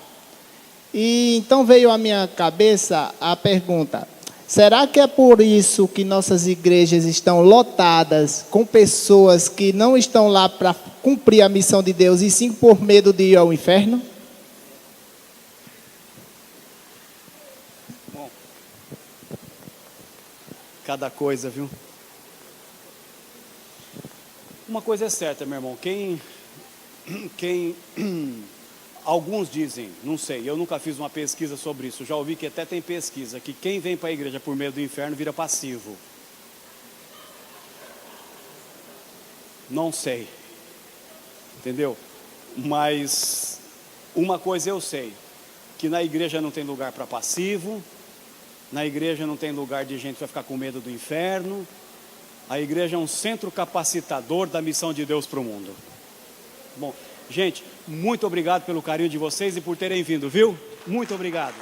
E então veio à minha cabeça a pergunta: será que é por isso que nossas igrejas estão lotadas com pessoas que não estão lá para cumprir a missão de Deus, e sim por medo de ir ao inferno? Bom, cada coisa, viu? Uma coisa é certa, meu irmão, alguns dizem, não sei, eu nunca fiz uma pesquisa sobre isso, já ouvi que até tem pesquisa, que quem vem para a igreja por medo do inferno vira passivo. Não sei, entendeu? Mas uma coisa eu sei, que na igreja não tem lugar para passivo, na igreja não tem lugar de gente que vai ficar com medo do inferno. A igreja é um centro capacitador da missão de Deus para o mundo. Bom, gente, muito obrigado pelo carinho de vocês e por terem vindo, viu? Muito obrigado.